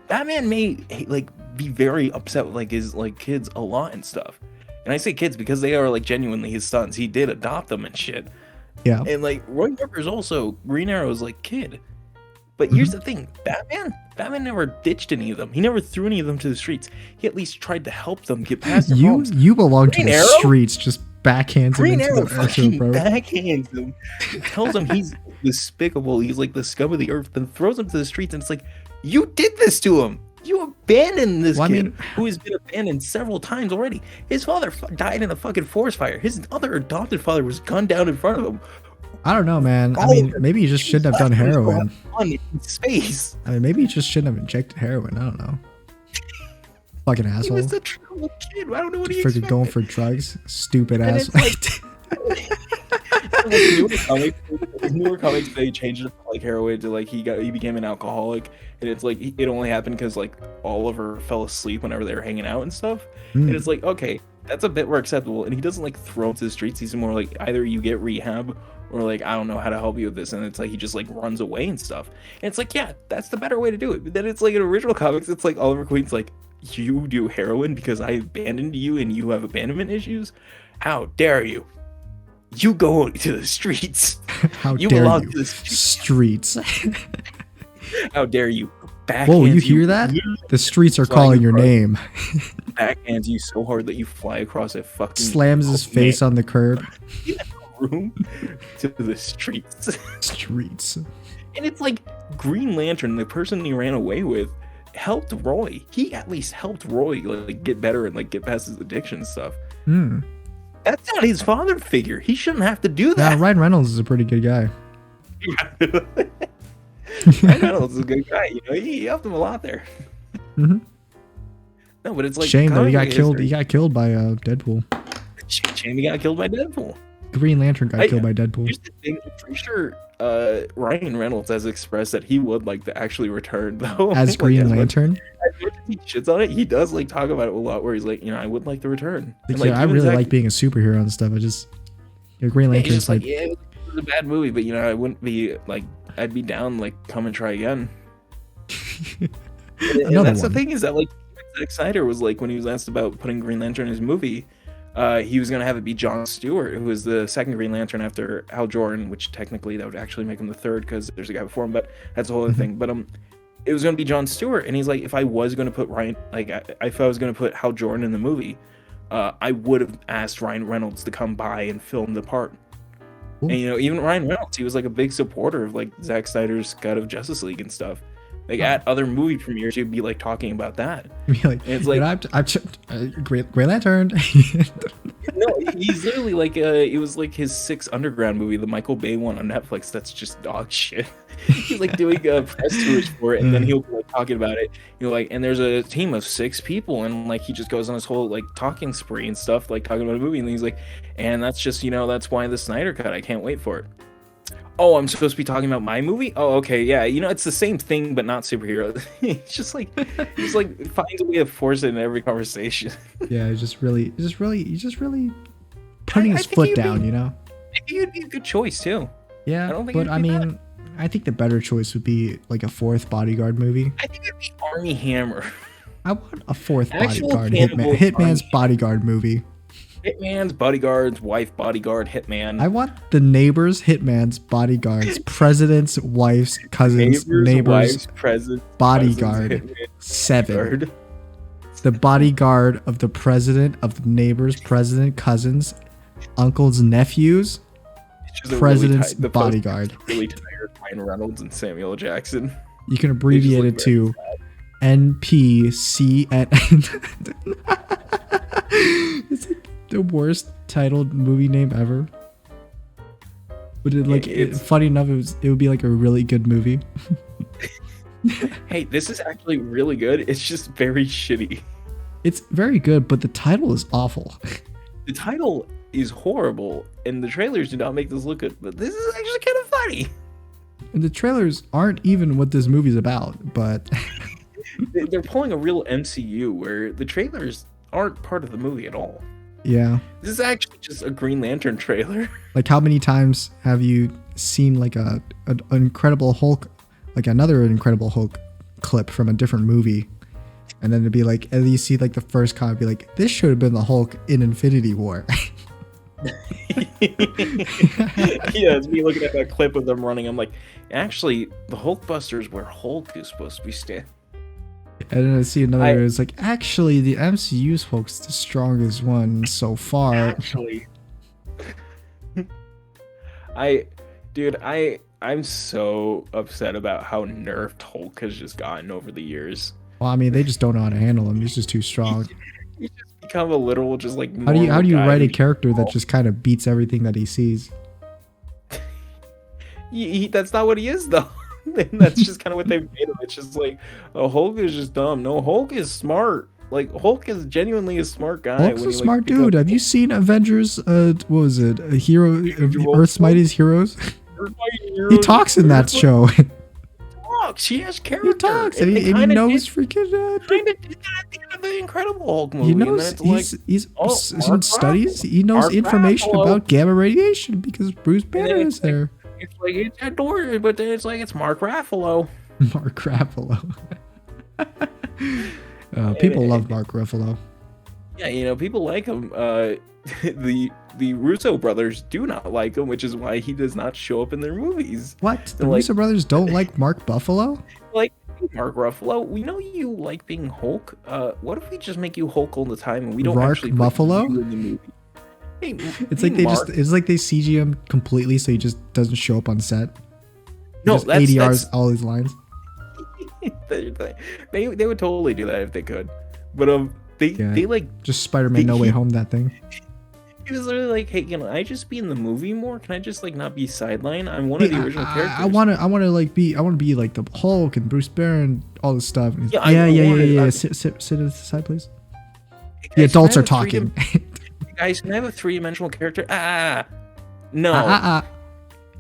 [SPEAKER 2] Batman may like be very upset with like his like kids a lot and stuff. And I say kids because they are like genuinely his sons. He did adopt them and shit.
[SPEAKER 1] Yeah.
[SPEAKER 2] And like Roy Harper's also Green Arrow's like kid. But here's the thing, Batman never ditched any of them. He never threw any of them to the streets. He at least tried to help them get past their problems.
[SPEAKER 1] You belong to the streets, just backhands him
[SPEAKER 2] into
[SPEAKER 1] the
[SPEAKER 2] fucking backhands him. Tells him he's despicable. He's like the scum of the earth, then throws him to the streets. And it's like, you did this to him. You abandoned this kid who has been abandoned several times already. His father died in a fucking forest fire. His other adopted father was gunned down in front of him.
[SPEAKER 1] I don't know, man. I mean, maybe you just shouldn't have done heroin.
[SPEAKER 2] In space.
[SPEAKER 1] I mean, maybe you just shouldn't have injected heroin. I don't know. Fucking asshole.
[SPEAKER 2] He was a troubled kid. I don't know what he
[SPEAKER 1] expected. Going for drugs. Stupid ass.
[SPEAKER 2] Newer comics, they changed it from like heroin to like he became an alcoholic, and it's like it only happened because like Oliver fell asleep whenever they were hanging out and stuff. And it's like, okay, that's a bit more acceptable. And he doesn't like throw him to the streets. He's more like either you get rehab or like I don't know how to help you with this. And it's like he just like runs away and stuff. And it's like, yeah, that's the better way to do it. But then it's like in original comics, it's like Oliver Queen's like, you do heroin because I abandoned you and you have abandonment issues? How dare you? You go to the streets.
[SPEAKER 1] How you dare belong you? To the streets.
[SPEAKER 2] How dare you?
[SPEAKER 1] Whoa, you hear that? The streets are calling your name.
[SPEAKER 2] Backhands you so hard that you fly across a fucking...
[SPEAKER 1] Slams his face on the curb.
[SPEAKER 2] Room to the streets.
[SPEAKER 1] Streets.
[SPEAKER 2] And it's like Green Lantern, the person he ran away with, helped Roy. He at least helped Roy like get better and like get past his addiction and stuff. That's not his father figure. He shouldn't have to do that.
[SPEAKER 1] Yeah, Ryan Reynolds is a pretty good guy.
[SPEAKER 2] Ryan Reynolds is a good guy. You know, he helped him a lot there. No, but it's like
[SPEAKER 1] shame though. He got killed. He got killed by Deadpool.
[SPEAKER 2] Shame he got killed by Deadpool.
[SPEAKER 1] Green Lantern got killed by Deadpool.
[SPEAKER 2] Here's the thing. I'm pretty sure Ryan Reynolds has expressed that he would like to actually return though.
[SPEAKER 1] As Green Lantern?
[SPEAKER 2] As much as he shits on it, he does like talk about it a lot where he's like, you know, I would like to return.
[SPEAKER 1] Like, yeah, I really like being a superhero and stuff. I just, Green Lantern's like,
[SPEAKER 2] yeah, it was a bad movie, but you know, I wouldn't be like, I'd be down, like, come and try again. and that's the thing is that like, Zack Snyder was like, when he was asked about putting Green Lantern in his movie, he was gonna have it be Jon Stewart, who was the second Green Lantern after Hal Jordan, which technically that would actually make him the third because there's a guy before him, but that's a whole other thing. But it was gonna be Jon Stewart, and he's like, if I was gonna put if I was gonna put Hal Jordan in the movie, I would have asked Ryan Reynolds to come by and film the part. Ooh. And you know, even Ryan Reynolds, he was like a big supporter of like Zack Snyder's cut of Justice League and stuff. Like at other movie premieres, he'd be like talking about that.
[SPEAKER 1] Like, and it's like Green Lantern.
[SPEAKER 2] No, he's literally like it was like his 6 Underground movie, the Michael Bay one on Netflix. That's just dog shit. He's like doing press tours for it, and then he'll be like talking about it. You know, like, and there's a team of 6 people, and like he just goes on this whole like talking spree and stuff, like talking about a movie, and he's like, and that's just, you know, that's why the Snyder Cut. I can't wait for it. Oh, I'm supposed to be talking about my movie? Oh, okay, yeah. You know, it's the same thing, but not superhero. It's just like, he's like finds a way to force it in every conversation.
[SPEAKER 1] Yeah, he's just really putting his foot down, you know?
[SPEAKER 2] I think it'd be a good choice, too.
[SPEAKER 1] Yeah, but I mean, I think the better choice would be like a 4th Bodyguard movie.
[SPEAKER 2] I think it'd be Armie Hammer.
[SPEAKER 1] I want a 4th Bodyguard Hitman's Bodyguard movie.
[SPEAKER 2] Hitman's Bodyguard's wife, bodyguard, Hitman.
[SPEAKER 1] I want the neighbors, Hitman's bodyguards, president's wife's cousins, neighbors, bodyguard, 7. The bodyguard of the president, of the neighbors, president, cousins, uncles, nephews, president's bodyguard.
[SPEAKER 2] Really tired Ryan Reynolds and Samuel Jackson.
[SPEAKER 1] You can abbreviate it to NPCN. It's like the worst titled movie name ever. But funny enough, it would be like a really good movie.
[SPEAKER 2] Hey, this is actually really good. It's just very shitty.
[SPEAKER 1] It's very good, but the title is awful.
[SPEAKER 2] The title is horrible, and the trailers do not make this look good. But this is actually kind of funny.
[SPEAKER 1] And the trailers aren't even what this movie's about, but
[SPEAKER 2] they're pulling a real MCU where the trailers aren't part of the movie at all.
[SPEAKER 1] Yeah.
[SPEAKER 2] This is actually just a Green Lantern trailer.
[SPEAKER 1] Like, how many times have you seen like an Incredible Hulk, like another Incredible Hulk clip from a different movie, and then it'd be like, and you see like the first comment be like, this should have been the Hulk in Infinity War.
[SPEAKER 2] Yeah, it's me looking at that clip of them running. I'm like, actually, the Hulkbuster's where Hulk is supposed to be standing.
[SPEAKER 1] And then I see another. It's like, actually, the MCU's Hulk's the strongest one so far.
[SPEAKER 2] Actually, I'm so upset about how nerfed Hulk has just gotten over the years.
[SPEAKER 1] Well, I mean, they just don't know how to handle him. He's just too strong.
[SPEAKER 2] He's just become a literal, just like.
[SPEAKER 1] How do you write a character that just kind of beats everything that he sees?
[SPEAKER 2] That's not what he is, though. And that's just kind of what they've made him. It's just like, oh, Hulk is just dumb. No, Hulk is smart. Like, Hulk is genuinely a smart guy.
[SPEAKER 1] Hulk's a smart dude. Have you seen Avengers? What was it? Earth's Mightiest Heroes? He talks in that show.
[SPEAKER 2] He talks. He has character.
[SPEAKER 1] He talks, and he knows freaking.
[SPEAKER 2] Kind of did that at the end of the Incredible Hulk movie.
[SPEAKER 1] He knows. He's in studies. He knows information about gamma radiation because Bruce Banner is there.
[SPEAKER 2] It's like it's adorable, but then it's like it's Mark Ruffalo.
[SPEAKER 1] Mark Ruffalo. People love Mark Ruffalo.
[SPEAKER 2] Yeah, people like him. The Russo brothers do not like him, which is why he does not show up in their movies.
[SPEAKER 1] What? The Russo brothers don't like Mark Buffalo?
[SPEAKER 2] Like, Mark Ruffalo, we know you like being Hulk. What if we just make you Hulk all the time and we don't actually
[SPEAKER 1] Buffalo?
[SPEAKER 2] put you in the movie?
[SPEAKER 1] It's like they CG him completely, so he just doesn't show up on set.
[SPEAKER 2] No,
[SPEAKER 1] just ADRs all his lines.
[SPEAKER 2] They would totally do that if they could, but they like
[SPEAKER 1] just Spider-Man No Way Home, that thing.
[SPEAKER 2] He was literally like, hey, can I just be in the movie more? Can I just like not be sidelined? I'm one of the original characters.
[SPEAKER 1] I want to be like the Hulk and Bruce Banner and all this stuff. Yeah. Sit at the side, please. The adults are talking.
[SPEAKER 2] Guys, can I have a three-dimensional character? No.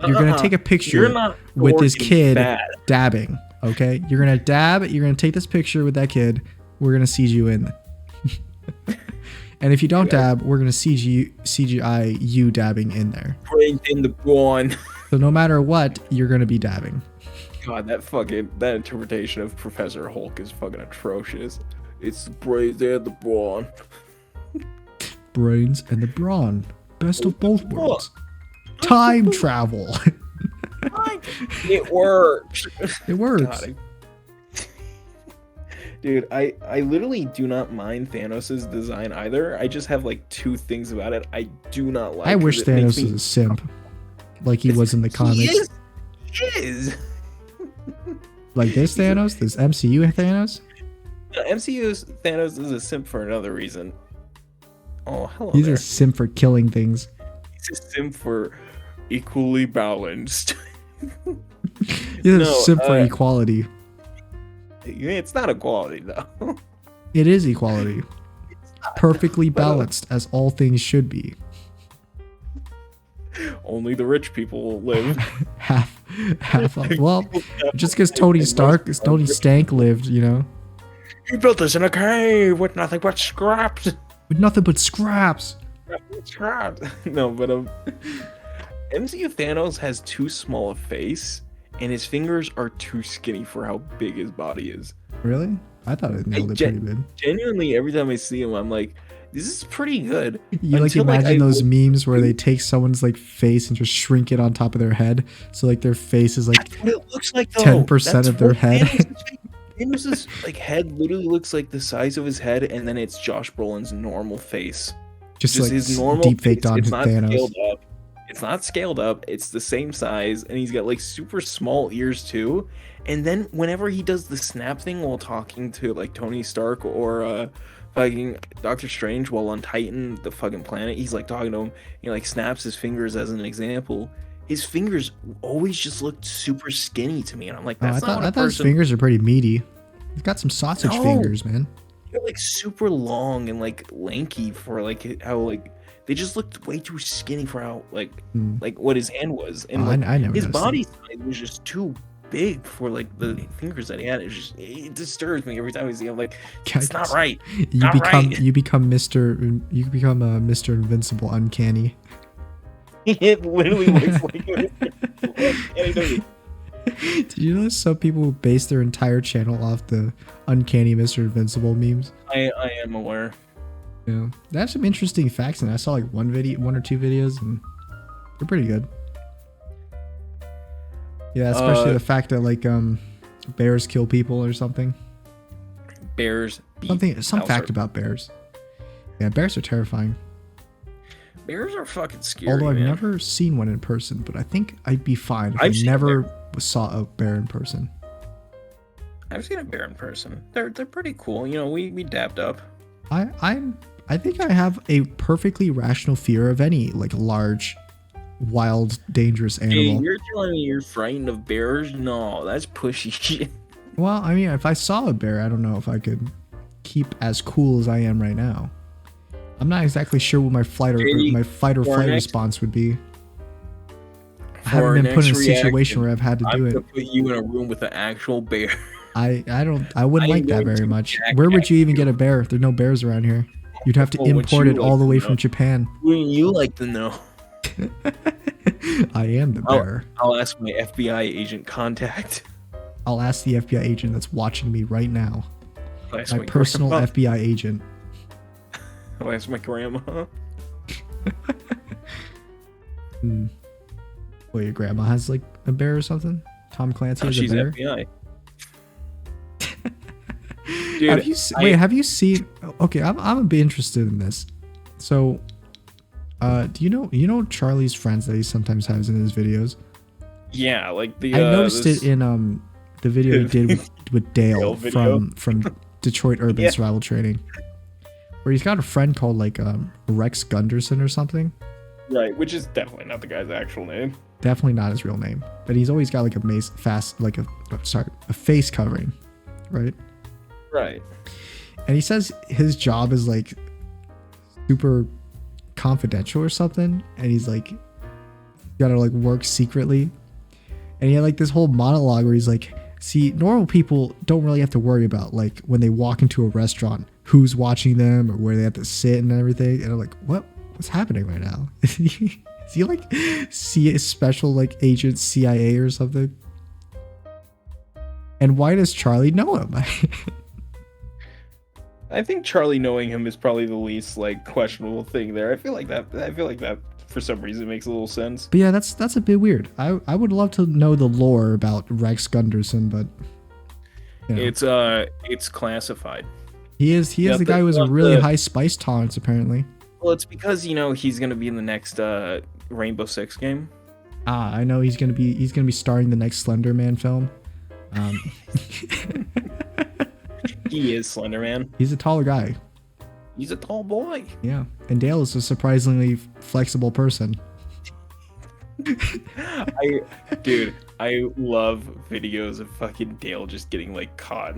[SPEAKER 1] You're gonna take a picture with this kid dabbing. Okay, you're gonna dab. You're gonna take this picture with that kid. We're gonna CG you in. And if you don't dab, we're gonna CGI you dabbing in there.
[SPEAKER 2] Brains in the brawn.
[SPEAKER 1] So no matter what, you're gonna be dabbing.
[SPEAKER 2] God, that interpretation of Professor Hulk is fucking atrocious. It's the brains and the brawn.
[SPEAKER 1] Brains and the brawn. Best of both worlds. Time travel.
[SPEAKER 2] It works.
[SPEAKER 1] It works.
[SPEAKER 2] God, dude, I literally do not mind Thanos' design either. I just have like two things about it I do not like.
[SPEAKER 1] I wish Thanos was a simp. Like he was in the comics.
[SPEAKER 2] He is.
[SPEAKER 1] Like this Thanos? This MCU Thanos?
[SPEAKER 2] No, MCU's Thanos is a simp for another reason. Oh, hello.
[SPEAKER 1] He's a simp for killing things.
[SPEAKER 2] He's a simp for equally balanced.
[SPEAKER 1] He's a simp for equality.
[SPEAKER 2] It's not equality, though.
[SPEAKER 1] It is equality. Perfectly balanced, as all things should be.
[SPEAKER 2] Only the rich people will live.
[SPEAKER 1] half. Well, just because Tony Stank lived,
[SPEAKER 2] He built this in a cave with nothing but scraps.
[SPEAKER 1] With nothing but scraps.
[SPEAKER 2] No, but MCU Thanos has too small a face, and his fingers are too skinny for how big his body is.
[SPEAKER 1] Really? I thought it nailed it pretty good.
[SPEAKER 2] Genuinely, every time I see him, I'm like, this is pretty good.
[SPEAKER 1] You imagine those memes where they take someone's face and just shrink it on top of their head, so their face is
[SPEAKER 2] That's what it looks like, though.
[SPEAKER 1] 10% of their head.
[SPEAKER 2] Thanos' head literally looks like the size of his head, and then it's Josh Brolin's normal face.
[SPEAKER 1] Just his normal deep faked on
[SPEAKER 2] it's not
[SPEAKER 1] Thanos.
[SPEAKER 2] Scaled up. It's not scaled up. It's the same size, and he's got like super small ears too. And then whenever he does the snap thing while talking to like Tony Stark or fucking Doctor Strange while on Titan, the fucking planet, he's like talking to him. He like snaps his fingers as an example. His fingers always just looked super skinny to me, and I'm like, that's not what
[SPEAKER 1] I thought his fingers are pretty meaty. He's got some sausage fingers, man.
[SPEAKER 2] They're like super long and like lanky for like how like they just looked way too skinny for how like what his hand was, and like,
[SPEAKER 1] I never
[SPEAKER 2] his
[SPEAKER 1] noticed
[SPEAKER 2] body size was just too big for like the fingers that he had. It disturbs me every time I see him. Like, it's not right.
[SPEAKER 1] You become Mr. Invincible Uncanny.
[SPEAKER 2] It literally looks like
[SPEAKER 1] Did you notice some people base their entire channel off the Uncanny Mr. Invincible memes?
[SPEAKER 2] I am aware.
[SPEAKER 1] Yeah, they have some interesting facts, and I saw like one or two videos, and they're pretty good. Yeah, especially the fact that like bears kill people or something.
[SPEAKER 2] Bears
[SPEAKER 1] some fact about bears. Yeah, bears are terrifying.
[SPEAKER 2] Bears are fucking scary.
[SPEAKER 1] Although I've never seen one in person, but I think I'd be fine if I never saw a bear in person.
[SPEAKER 2] I've seen a bear in person. They're pretty cool. You know, we dabbed up.
[SPEAKER 1] I think I have a perfectly rational fear of any like large, wild, dangerous animal.
[SPEAKER 2] Hey, you're telling me you're frightened of bears? No, that's pushy shit.
[SPEAKER 1] Well, I mean, if I saw a bear, I don't know if I could keep as cool as I am right now. I'm not exactly sure what my fight or flight response would be. I haven't been put in a situation where I've had to do it.
[SPEAKER 2] I'm gonna put you in a room with an actual bear.
[SPEAKER 1] I wouldn't like that very much. Where would you even get a bear? There's no bears around here. You'd have to import it all the way from Japan.
[SPEAKER 2] Wouldn't you like to know?
[SPEAKER 1] I am the bear.
[SPEAKER 2] I'll ask my FBI agent contact.
[SPEAKER 1] I'll ask the FBI agent that's watching me right now. My personal FBI agent.
[SPEAKER 2] I'll ask my grandma.
[SPEAKER 1] Well, your grandma has like a bear or something? Tom Clancy has a bear?
[SPEAKER 2] She's FBI.
[SPEAKER 1] Dude, have you seen? Okay, I'm gonna be interested in this. So, do you know Charlie's friends that he sometimes has in his videos?
[SPEAKER 2] Yeah, like
[SPEAKER 1] I noticed it in the video he did with Dale from Detroit Urban Survival Training, where he's got a friend called like Rex Gunderson or something.
[SPEAKER 2] Right, which is definitely not the guy's actual name.
[SPEAKER 1] Definitely not his real name, but he's always got like a face covering, right?
[SPEAKER 2] Right.
[SPEAKER 1] And he says his job is like super confidential or something, and he's like gotta like work secretly. And he had like this whole monologue where he's like, see, normal people don't really have to worry about like when they walk into a restaurant who's watching them or where they have to sit and everything. And I'm like, what's happening right now? Is he like a special like agent CIA or something? And why does Charlie know him?
[SPEAKER 2] I think Charlie knowing him is probably the least like questionable thing there. I feel like that for some reason makes a little sense.
[SPEAKER 1] But yeah, that's a bit weird. I would love to know the lore about Rex Gunderson, but you know.
[SPEAKER 2] It's classified.
[SPEAKER 1] He is the guy who has a really high spice tolerance apparently.
[SPEAKER 2] Well, it's because he's gonna be in the next Rainbow Six game.
[SPEAKER 1] I know he's gonna be starring the next Slender Man film.
[SPEAKER 2] He is Slender Man.
[SPEAKER 1] He's a taller guy.
[SPEAKER 2] He's a tall boy.
[SPEAKER 1] Yeah, and Dale is a surprisingly flexible person.
[SPEAKER 2] I love videos of fucking Dale just getting like caught.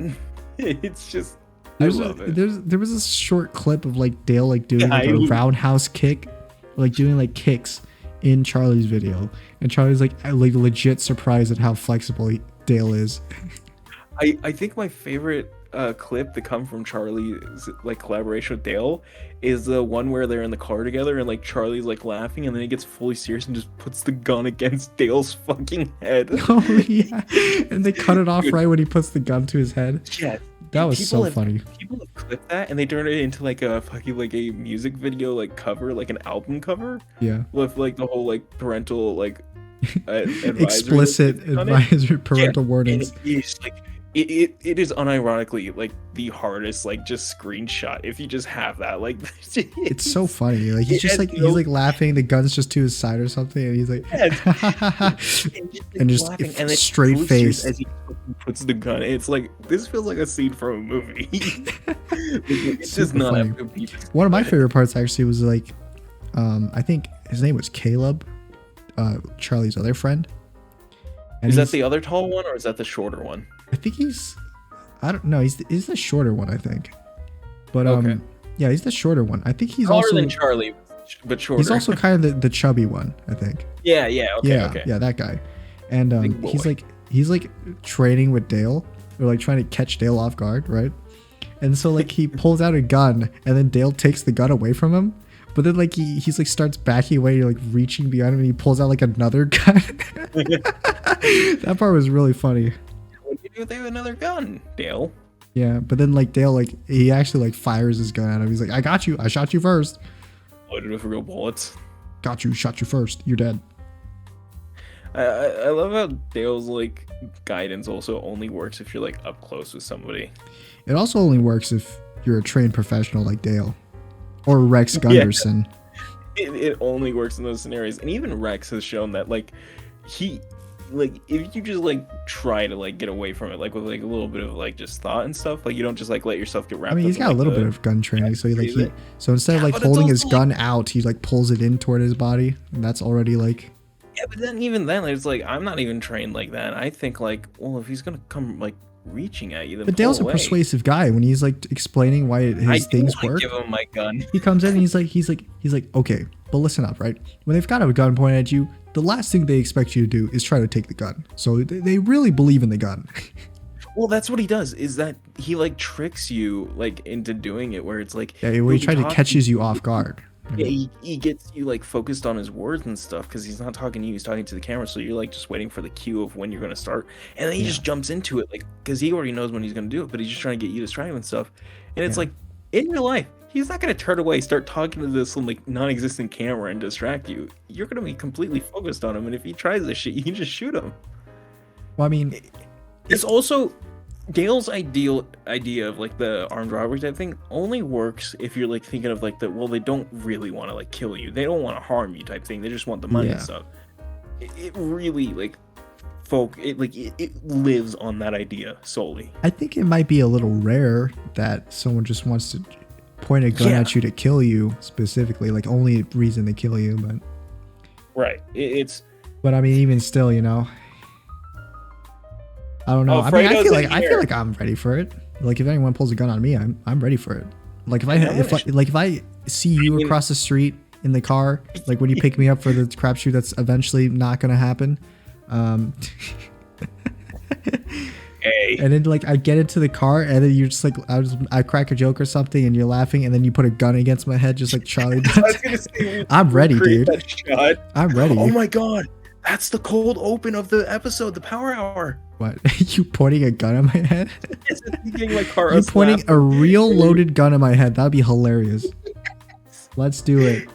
[SPEAKER 2] It's just I love it.
[SPEAKER 1] There was a short clip of like Dale like doing like a roundhouse kick, like doing like kicks in Charlie's video, and Charlie's like legit surprised at how flexible Dale is.
[SPEAKER 2] I think my favorite clip that come from Charlie's like collaboration with Dale is the one where they're in the car together and like Charlie's like laughing and then he gets fully serious and just puts the gun against Dale's fucking head.
[SPEAKER 1] Oh yeah, and they cut it off right when he puts the gun to his head.
[SPEAKER 2] Yeah,
[SPEAKER 1] that was so funny.
[SPEAKER 2] People have clipped that and they turn it into like a fucking like a music video like cover, like an album cover.
[SPEAKER 1] Yeah,
[SPEAKER 2] with like the whole like parental like
[SPEAKER 1] explicit advisory parental warnings.
[SPEAKER 2] And it's like it is unironically like the hardest like just screenshot if you just have that like
[SPEAKER 1] It's so
[SPEAKER 2] it's,
[SPEAKER 1] funny. Like he's
[SPEAKER 2] it
[SPEAKER 1] just
[SPEAKER 2] has
[SPEAKER 1] like he's
[SPEAKER 2] no
[SPEAKER 1] like laughing. The gun's just to his side or something, and he's like, and just
[SPEAKER 2] laughing, and it's
[SPEAKER 1] straight
[SPEAKER 2] really serious
[SPEAKER 1] face.
[SPEAKER 2] as he fucking puts the gun. It's like this feels like a scene from a movie. It's just
[SPEAKER 1] Super
[SPEAKER 2] not
[SPEAKER 1] funny.
[SPEAKER 2] have to be.
[SPEAKER 1] One of my favorite parts actually was like, I think his name was Caleb, Charlie's other friend. And
[SPEAKER 2] Is that
[SPEAKER 1] he's-
[SPEAKER 2] the other tall one or is that the shorter one?
[SPEAKER 1] I think I don't know. He's the shorter one, I think. But
[SPEAKER 2] Okay.
[SPEAKER 1] yeah, he's the shorter one. I think he's
[SPEAKER 2] Taller
[SPEAKER 1] also
[SPEAKER 2] than Charlie, but shorter.
[SPEAKER 1] he's also kind of the chubby one, I think.
[SPEAKER 2] yeah, okay,
[SPEAKER 1] Yeah,
[SPEAKER 2] okay.
[SPEAKER 1] yeah, that guy. And
[SPEAKER 2] Big boy.
[SPEAKER 1] he's like training with Dale, or like trying to catch Dale off guard, right? And so like he pulls out a gun, and then Dale takes the gun away from him. But then like he's like starts backing away, like reaching behind him, and he pulls out like another gun. That part was really funny.
[SPEAKER 2] What do you do with another gun, Dale?
[SPEAKER 1] Yeah, but then like Dale, like he actually like fires his gun at him. He's like, "I got you. I shot you first.
[SPEAKER 2] Loaded with real bullets.
[SPEAKER 1] Got you. Shot you first. You're dead."
[SPEAKER 2] I love how Dale's like guidance also only works if you're like up close with somebody.
[SPEAKER 1] It also only works if you're a trained professional like Dale, or Rex Gunderson.
[SPEAKER 2] It only works in those scenarios, and even Rex has shown that like he like if you just like try to like get away from it like with like a little bit of like just thought and stuff, like you don't just like let yourself get wrapped
[SPEAKER 1] I mean,
[SPEAKER 2] up
[SPEAKER 1] he's
[SPEAKER 2] in,
[SPEAKER 1] got a
[SPEAKER 2] like,
[SPEAKER 1] little
[SPEAKER 2] the-
[SPEAKER 1] bit of gun training, so
[SPEAKER 2] Yeah,
[SPEAKER 1] so instead of like
[SPEAKER 2] but it's
[SPEAKER 1] holding his
[SPEAKER 2] also,
[SPEAKER 1] gun out, he like pulls it in toward his body, and that's already like.
[SPEAKER 2] Yeah, but then even then, it's like I'm not even trained like that. I think like, well, if he's gonna come like reaching at you, then
[SPEAKER 1] But Dale's a
[SPEAKER 2] pull away.
[SPEAKER 1] persuasive guy when he's like explaining why
[SPEAKER 2] I
[SPEAKER 1] his
[SPEAKER 2] do
[SPEAKER 1] things
[SPEAKER 2] wanna
[SPEAKER 1] work.
[SPEAKER 2] give him my gun.
[SPEAKER 1] He comes in and he's like, okay, but listen up, right? When they've got a gun pointed at you, the last thing they expect you to do is try to take the gun. So they really believe in the gun.
[SPEAKER 2] Well, that's what he does. Is that he like tricks you like into doing it, where it's like
[SPEAKER 1] Yeah, when
[SPEAKER 2] he'll
[SPEAKER 1] he
[SPEAKER 2] be
[SPEAKER 1] tries to
[SPEAKER 2] talking-
[SPEAKER 1] catches you off guard.
[SPEAKER 2] Yeah, he gets you like focused on his words and stuff because he's not talking to you, he's talking to the camera. So you're like just waiting for the cue of when you're gonna start, and then he just jumps into it like because he already knows when he's gonna do it, but he's just trying to get you distracted and stuff. And it's
[SPEAKER 1] Yeah.
[SPEAKER 2] like in real life, he's not gonna turn away, start talking to this like non-existent camera and distract you. You're gonna be completely focused on him, and if he tries this shit, you can just shoot him.
[SPEAKER 1] Well, I mean,
[SPEAKER 2] It's also Dale's idea of like the armed robbery type thing only works if you're like thinking of like they don't really want to like kill you, they don't want to harm you type thing, they just want the money
[SPEAKER 1] Yeah.
[SPEAKER 2] and stuff. It really like it lives on that idea solely.
[SPEAKER 1] I think it might be a little rare that someone just wants to point a gun
[SPEAKER 2] Yeah.
[SPEAKER 1] at you to kill you specifically, like only reason to kill you.
[SPEAKER 2] Right. It's
[SPEAKER 1] But I mean, even still, you know, I don't know.
[SPEAKER 2] Oh,
[SPEAKER 1] I mean,
[SPEAKER 2] Fredo's in
[SPEAKER 1] I feel
[SPEAKER 2] here.
[SPEAKER 1] like I'm ready for it. Like if anyone pulls a gun on me, I'm ready for it. Like if I see you
[SPEAKER 2] mean-
[SPEAKER 1] across the street in the car, like when you pick me up for the crapshoot that's eventually not gonna happen.
[SPEAKER 2] hey.
[SPEAKER 1] And then like I get into the car and then you're just like I crack a joke or something and you're laughing and then you put a gun against my head just like Charlie
[SPEAKER 2] I was
[SPEAKER 1] does.
[SPEAKER 2] gonna say,
[SPEAKER 1] I'm ready,
[SPEAKER 2] recreate
[SPEAKER 1] dude.
[SPEAKER 2] that shot.
[SPEAKER 1] I'm ready.
[SPEAKER 2] Oh my god, that's the cold open of the episode, the power hour.
[SPEAKER 1] What? You pointing a gun at my head?
[SPEAKER 2] It's getting my car.
[SPEAKER 1] You pointing a real loaded gun at my head? That'd be hilarious. Let's do it.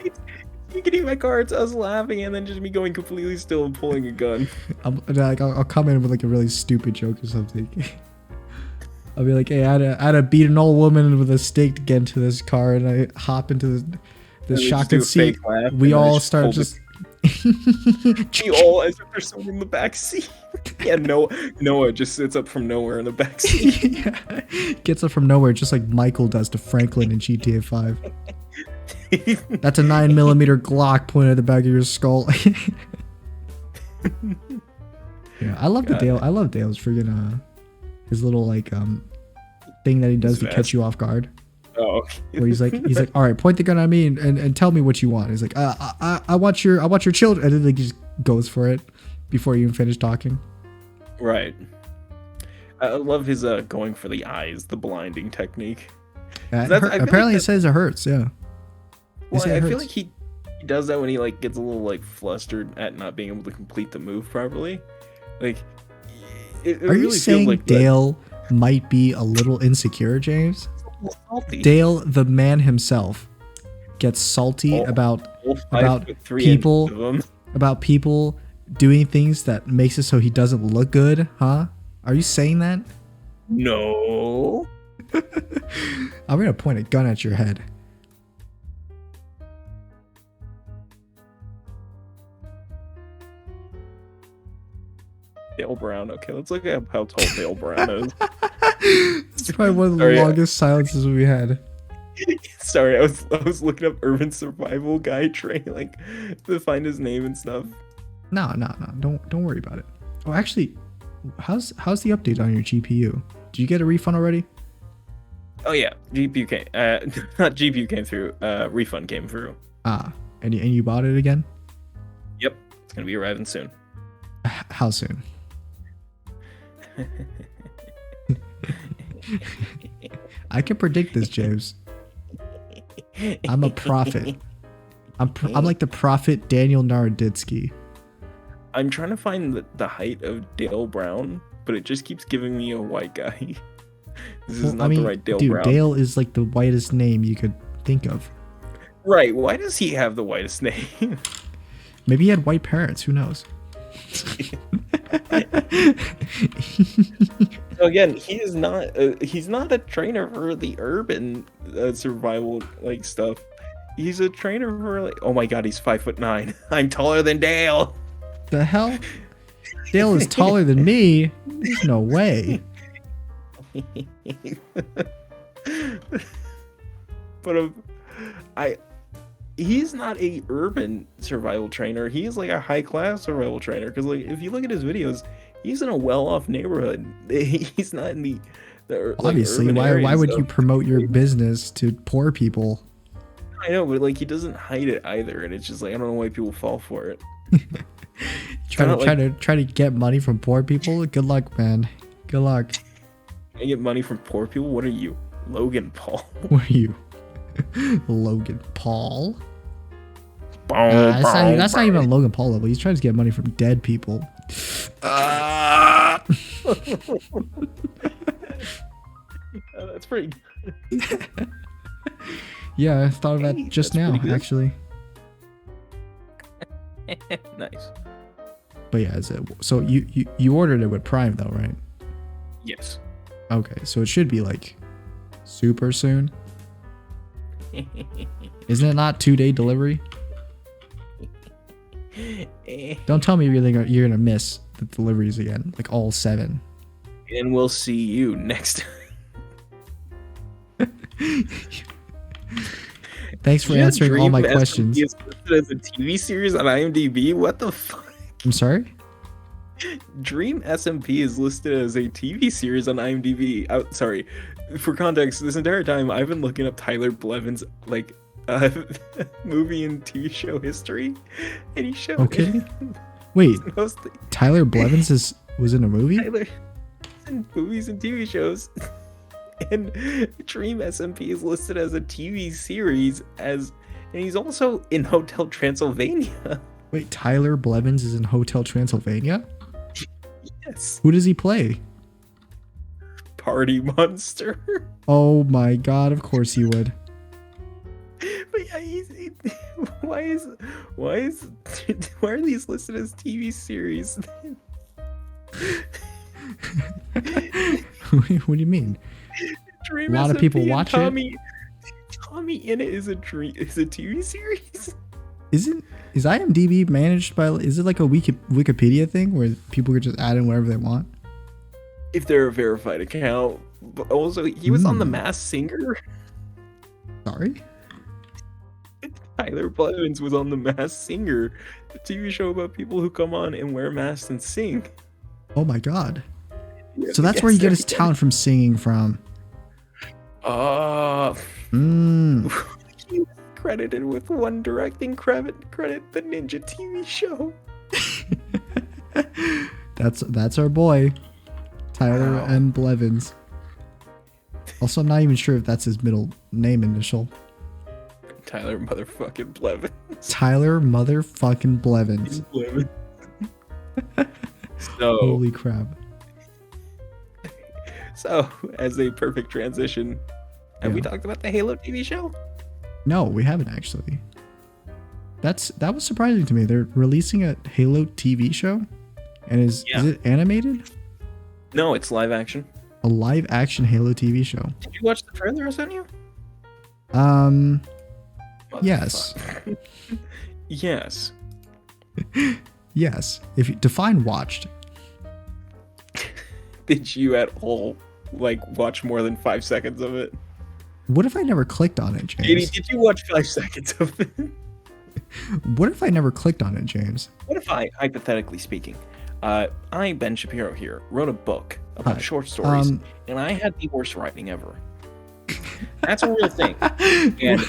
[SPEAKER 2] You getting my car, it's us laughing, and then just me going completely still and pulling a gun.
[SPEAKER 1] I'll come in with like a really stupid joke or something. I'll be like, hey, I had to beat an old woman with a stake to get into this car, and I hop into the
[SPEAKER 2] And we just
[SPEAKER 1] shotgun
[SPEAKER 2] do a
[SPEAKER 1] seat.
[SPEAKER 2] fake laugh,
[SPEAKER 1] We
[SPEAKER 2] and I
[SPEAKER 1] all
[SPEAKER 2] just
[SPEAKER 1] start
[SPEAKER 2] hold
[SPEAKER 1] just.
[SPEAKER 2] We all, as if there's someone in the back seat. Yeah, Noah just sits up from nowhere in the back seat.
[SPEAKER 1] Yeah. Gets up from nowhere, just like Michael does to Franklin in GTA 5. That's a 9mm Glock pointed at the back of your skull. Yeah, I love
[SPEAKER 2] God.
[SPEAKER 1] Dale. I love Dale's freaking his little like thing that he does
[SPEAKER 2] His
[SPEAKER 1] to
[SPEAKER 2] vest.
[SPEAKER 1] catch you off guard.
[SPEAKER 2] Oh, okay.
[SPEAKER 1] Where he's like, all right, point the gun at me and tell me what you want. He's like, I want your children, and then like he just goes for it before you even finish talking.
[SPEAKER 2] Right. I love his going for the eyes, the blinding technique.
[SPEAKER 1] Yeah,
[SPEAKER 2] That's- I feel like
[SPEAKER 1] apparently, it
[SPEAKER 2] that-
[SPEAKER 1] says it hurts. Yeah. They
[SPEAKER 2] Well,
[SPEAKER 1] say it
[SPEAKER 2] I feel
[SPEAKER 1] hurts.
[SPEAKER 2] like he does that when he like gets a little like flustered at not being able to complete the move properly. Like, it
[SPEAKER 1] Are you
[SPEAKER 2] really
[SPEAKER 1] saying
[SPEAKER 2] feels like that-
[SPEAKER 1] Dale might be a little insecure, James?
[SPEAKER 2] a little salty.
[SPEAKER 1] Dale, the man himself, gets salty
[SPEAKER 2] Oh,
[SPEAKER 1] about
[SPEAKER 2] All 5
[SPEAKER 1] about
[SPEAKER 2] foot 3
[SPEAKER 1] people-
[SPEAKER 2] inches of him.
[SPEAKER 1] people doing things that makes it so he doesn't look good, huh? Are you saying that?
[SPEAKER 2] No.
[SPEAKER 1] I'm gonna point a gun at your head.
[SPEAKER 2] Dale Brown. Okay, let's look at how tall Dale Brown is.
[SPEAKER 1] It's probably one of the
[SPEAKER 2] Sorry,
[SPEAKER 1] longest silences we had.
[SPEAKER 2] Sorry, I was looking up urban survival guy train like to find his name and stuff.
[SPEAKER 1] No. Don't worry about it. Oh, actually, how's the update on your GPU? Did you get a refund already?
[SPEAKER 2] Oh yeah, GPU came. Not GPU came through. Refund came through.
[SPEAKER 1] Ah, and you bought it again?
[SPEAKER 2] Yep, it's gonna be arriving soon.
[SPEAKER 1] How soon? I can predict this, James. I'm a prophet. I'm like the prophet Daniel Naroditsky.
[SPEAKER 2] I'm trying to find the height of Dale Brown, but it just keeps giving me a white guy. This is not the right Dale Brown.
[SPEAKER 1] Dale is like the whitest name you could think of.
[SPEAKER 2] Right, why does he have the whitest name?
[SPEAKER 1] Maybe he had white parents, who knows?
[SPEAKER 2] So again, he's not a trainer for the urban survival like stuff. He's a trainer for like, oh my god, he's 5'9". I'm taller than Dale.
[SPEAKER 1] The hell? Dale is taller than me? There's no way.
[SPEAKER 2] But he's not a urban survival trainer. He's like a high class survival trainer. Because like if you look at his videos, he's in a well-off neighborhood. He's not in the
[SPEAKER 1] obviously. Why would you promote your business to poor people?
[SPEAKER 2] I know, but like he doesn't hide it either, and it's just like I don't know why people fall for it.
[SPEAKER 1] try to get money from poor people. Good luck, man. Good luck.
[SPEAKER 2] I get money from poor people. What are you, Logan Paul?
[SPEAKER 1] What are you, Logan Paul? That's not even Logan Paul level. He's trying to get money from dead people.
[SPEAKER 2] That's pretty good.
[SPEAKER 1] Yeah, I thought of that just now, actually.
[SPEAKER 2] Nice.
[SPEAKER 1] But yeah, so you ordered it with Prime though, right?
[SPEAKER 2] Yes.
[SPEAKER 1] Okay, so it should be like super soon. Isn't it not 2-day delivery? Don't tell me you're gonna miss the deliveries again, like all 7.
[SPEAKER 2] And we'll see you next time.
[SPEAKER 1] Thanks for answering all my questions.
[SPEAKER 2] Is listed as a TV series on IMDb. What the fuck?
[SPEAKER 1] I'm sorry?
[SPEAKER 2] Dream SMP is listed as a TV series on IMDb. Sorry, for context, this entire time I've been looking up Tyler Blevin's like movie and TV show history, and he showed.
[SPEAKER 1] Okay. Wait.
[SPEAKER 2] Mostly,
[SPEAKER 1] Tyler Blevins was in a movie?
[SPEAKER 2] Tyler in movies and TV shows. And Dream SMP is listed as a TV series and he's also in Hotel Transylvania.
[SPEAKER 1] Wait, Tyler Blevins is in Hotel Transylvania?
[SPEAKER 2] Yes.
[SPEAKER 1] Who does he play?
[SPEAKER 2] Party Monster.
[SPEAKER 1] Oh my god, of course he would.
[SPEAKER 2] But yeah, why are these listed as TV series?
[SPEAKER 1] What do you mean?
[SPEAKER 2] Dream
[SPEAKER 1] a lot of people watch
[SPEAKER 2] it. Tommy in it is a TV series.
[SPEAKER 1] Is IMDb managed by? Is it like a Wikipedia thing where people could just add in whatever they want?
[SPEAKER 2] If they're a verified account, but also he was on The Masked Singer.
[SPEAKER 1] Sorry.
[SPEAKER 2] Tyler Blevins was on The Masked Singer, a TV show about people who come on and wear masks and sing.
[SPEAKER 1] Oh my god. So that's where you get his talent from singing from.
[SPEAKER 2] He was credited with one directing credit, the Ninja TV show.
[SPEAKER 1] That's our boy, Tyler M. Blevins. Also, I'm not even sure if that's his middle name initial.
[SPEAKER 2] Tyler motherfucking Blevins.
[SPEAKER 1] Tyler motherfucking Blevins.
[SPEAKER 2] So,
[SPEAKER 1] holy crap.
[SPEAKER 2] So, as a perfect transition, have we talked about the Halo TV show?
[SPEAKER 1] No, we haven't actually. That was surprising to me. They're releasing a Halo TV show, and is it animated?
[SPEAKER 2] No, it's live action.
[SPEAKER 1] A live action Halo TV show.
[SPEAKER 2] Did you watch the trailer I sent you?
[SPEAKER 1] Yes.
[SPEAKER 2] Yes.
[SPEAKER 1] Yes. If you define watched.
[SPEAKER 2] Did you at all like watch more than 5 seconds of it?
[SPEAKER 1] What if I never clicked on it,
[SPEAKER 2] Katie,
[SPEAKER 1] James?
[SPEAKER 2] did you watch 5 seconds of it?
[SPEAKER 1] What if I never clicked on it, James?
[SPEAKER 2] What if I, hypothetically speaking, I, Ben Shapiro here, wrote a book about
[SPEAKER 1] Hi.
[SPEAKER 2] short stories, and I had the worst writing ever. That's a real thing. And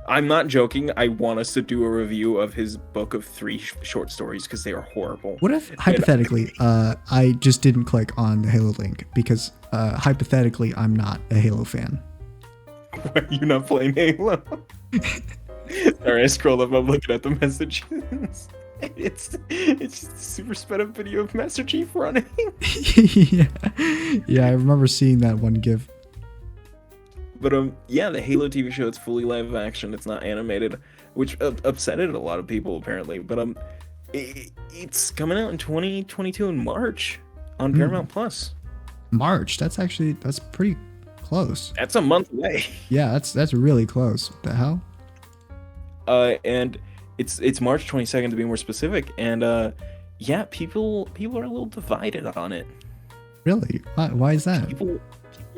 [SPEAKER 2] I'm not joking. I want us to do a review of his book of 3 short stories because they are horrible.
[SPEAKER 1] What if, hypothetically, I just didn't click on the Halo link because, hypothetically, I'm not a Halo fan?
[SPEAKER 2] Why are you not playing Halo? Sorry, I scrolled up. I'm looking at the messages. It's just a super sped up video of Master Chief running.
[SPEAKER 1] Yeah, I remember seeing that one GIF.
[SPEAKER 2] But yeah, the Halo TV show, it's fully live action. It's not animated, which upsetted a lot of people apparently. But it's coming out in 2022 in March on Paramount Plus.
[SPEAKER 1] March. That's pretty close.
[SPEAKER 2] That's a month away.
[SPEAKER 1] Yeah, that's really close. What the hell?
[SPEAKER 2] And it's March 22nd to be more specific. And yeah, people are a little divided on it.
[SPEAKER 1] Really? Why is that?
[SPEAKER 2] People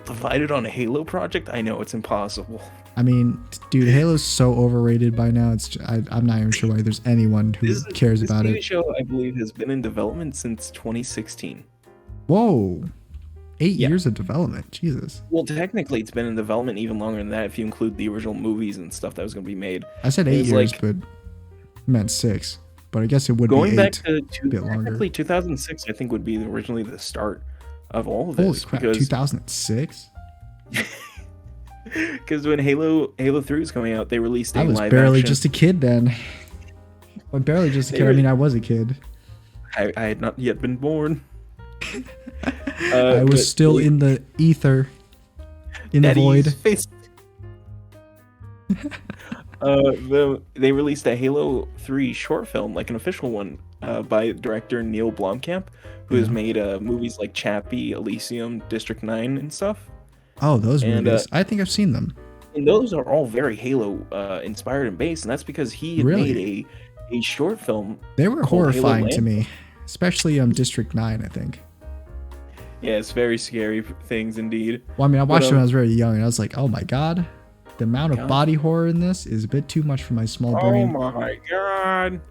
[SPEAKER 2] divided on a Halo project? I know it's impossible.
[SPEAKER 1] I mean, dude, Halo's so overrated by now. I'm not even sure why there's anyone who cares about it.
[SPEAKER 2] This TV show, I believe, has been in development since 2016.
[SPEAKER 1] Whoa, 8 years of development. Jesus.
[SPEAKER 2] Well, technically, it's been in development even longer than that if you include the original movies and stuff that was going to be made.
[SPEAKER 1] I said 8 years, but I meant 6. But I guess it would be 8.
[SPEAKER 2] Going back to
[SPEAKER 1] a bit longer.
[SPEAKER 2] Technically, 2006, I think, would be originally the start of all of
[SPEAKER 1] Holy
[SPEAKER 2] this.
[SPEAKER 1] crap,
[SPEAKER 2] because
[SPEAKER 1] 2006?
[SPEAKER 2] Because when Halo 3 was coming out, they released a
[SPEAKER 1] I was
[SPEAKER 2] live
[SPEAKER 1] barely
[SPEAKER 2] action.
[SPEAKER 1] just a kid then. Well, barely just a kid. I mean, I was a kid.
[SPEAKER 2] I had not yet been born.
[SPEAKER 1] I was still in the ether, in the void.
[SPEAKER 2] They released a Halo 3 short film, like an official one, by director Neil Blomkamp, who has made movies like Chappie, Elysium, District 9, and stuff.
[SPEAKER 1] Oh, those movies. I think I've seen them.
[SPEAKER 2] And those are all very Halo inspired and based, and that's because he had made a short film.
[SPEAKER 1] They were horrifying to me, especially District 9, I think.
[SPEAKER 2] Yeah, it's very scary things indeed.
[SPEAKER 1] Well, I mean, I watched it when I was very young, and I was like, oh my god, the amount of body horror in this is a bit too much for my small brain.
[SPEAKER 2] Oh my god,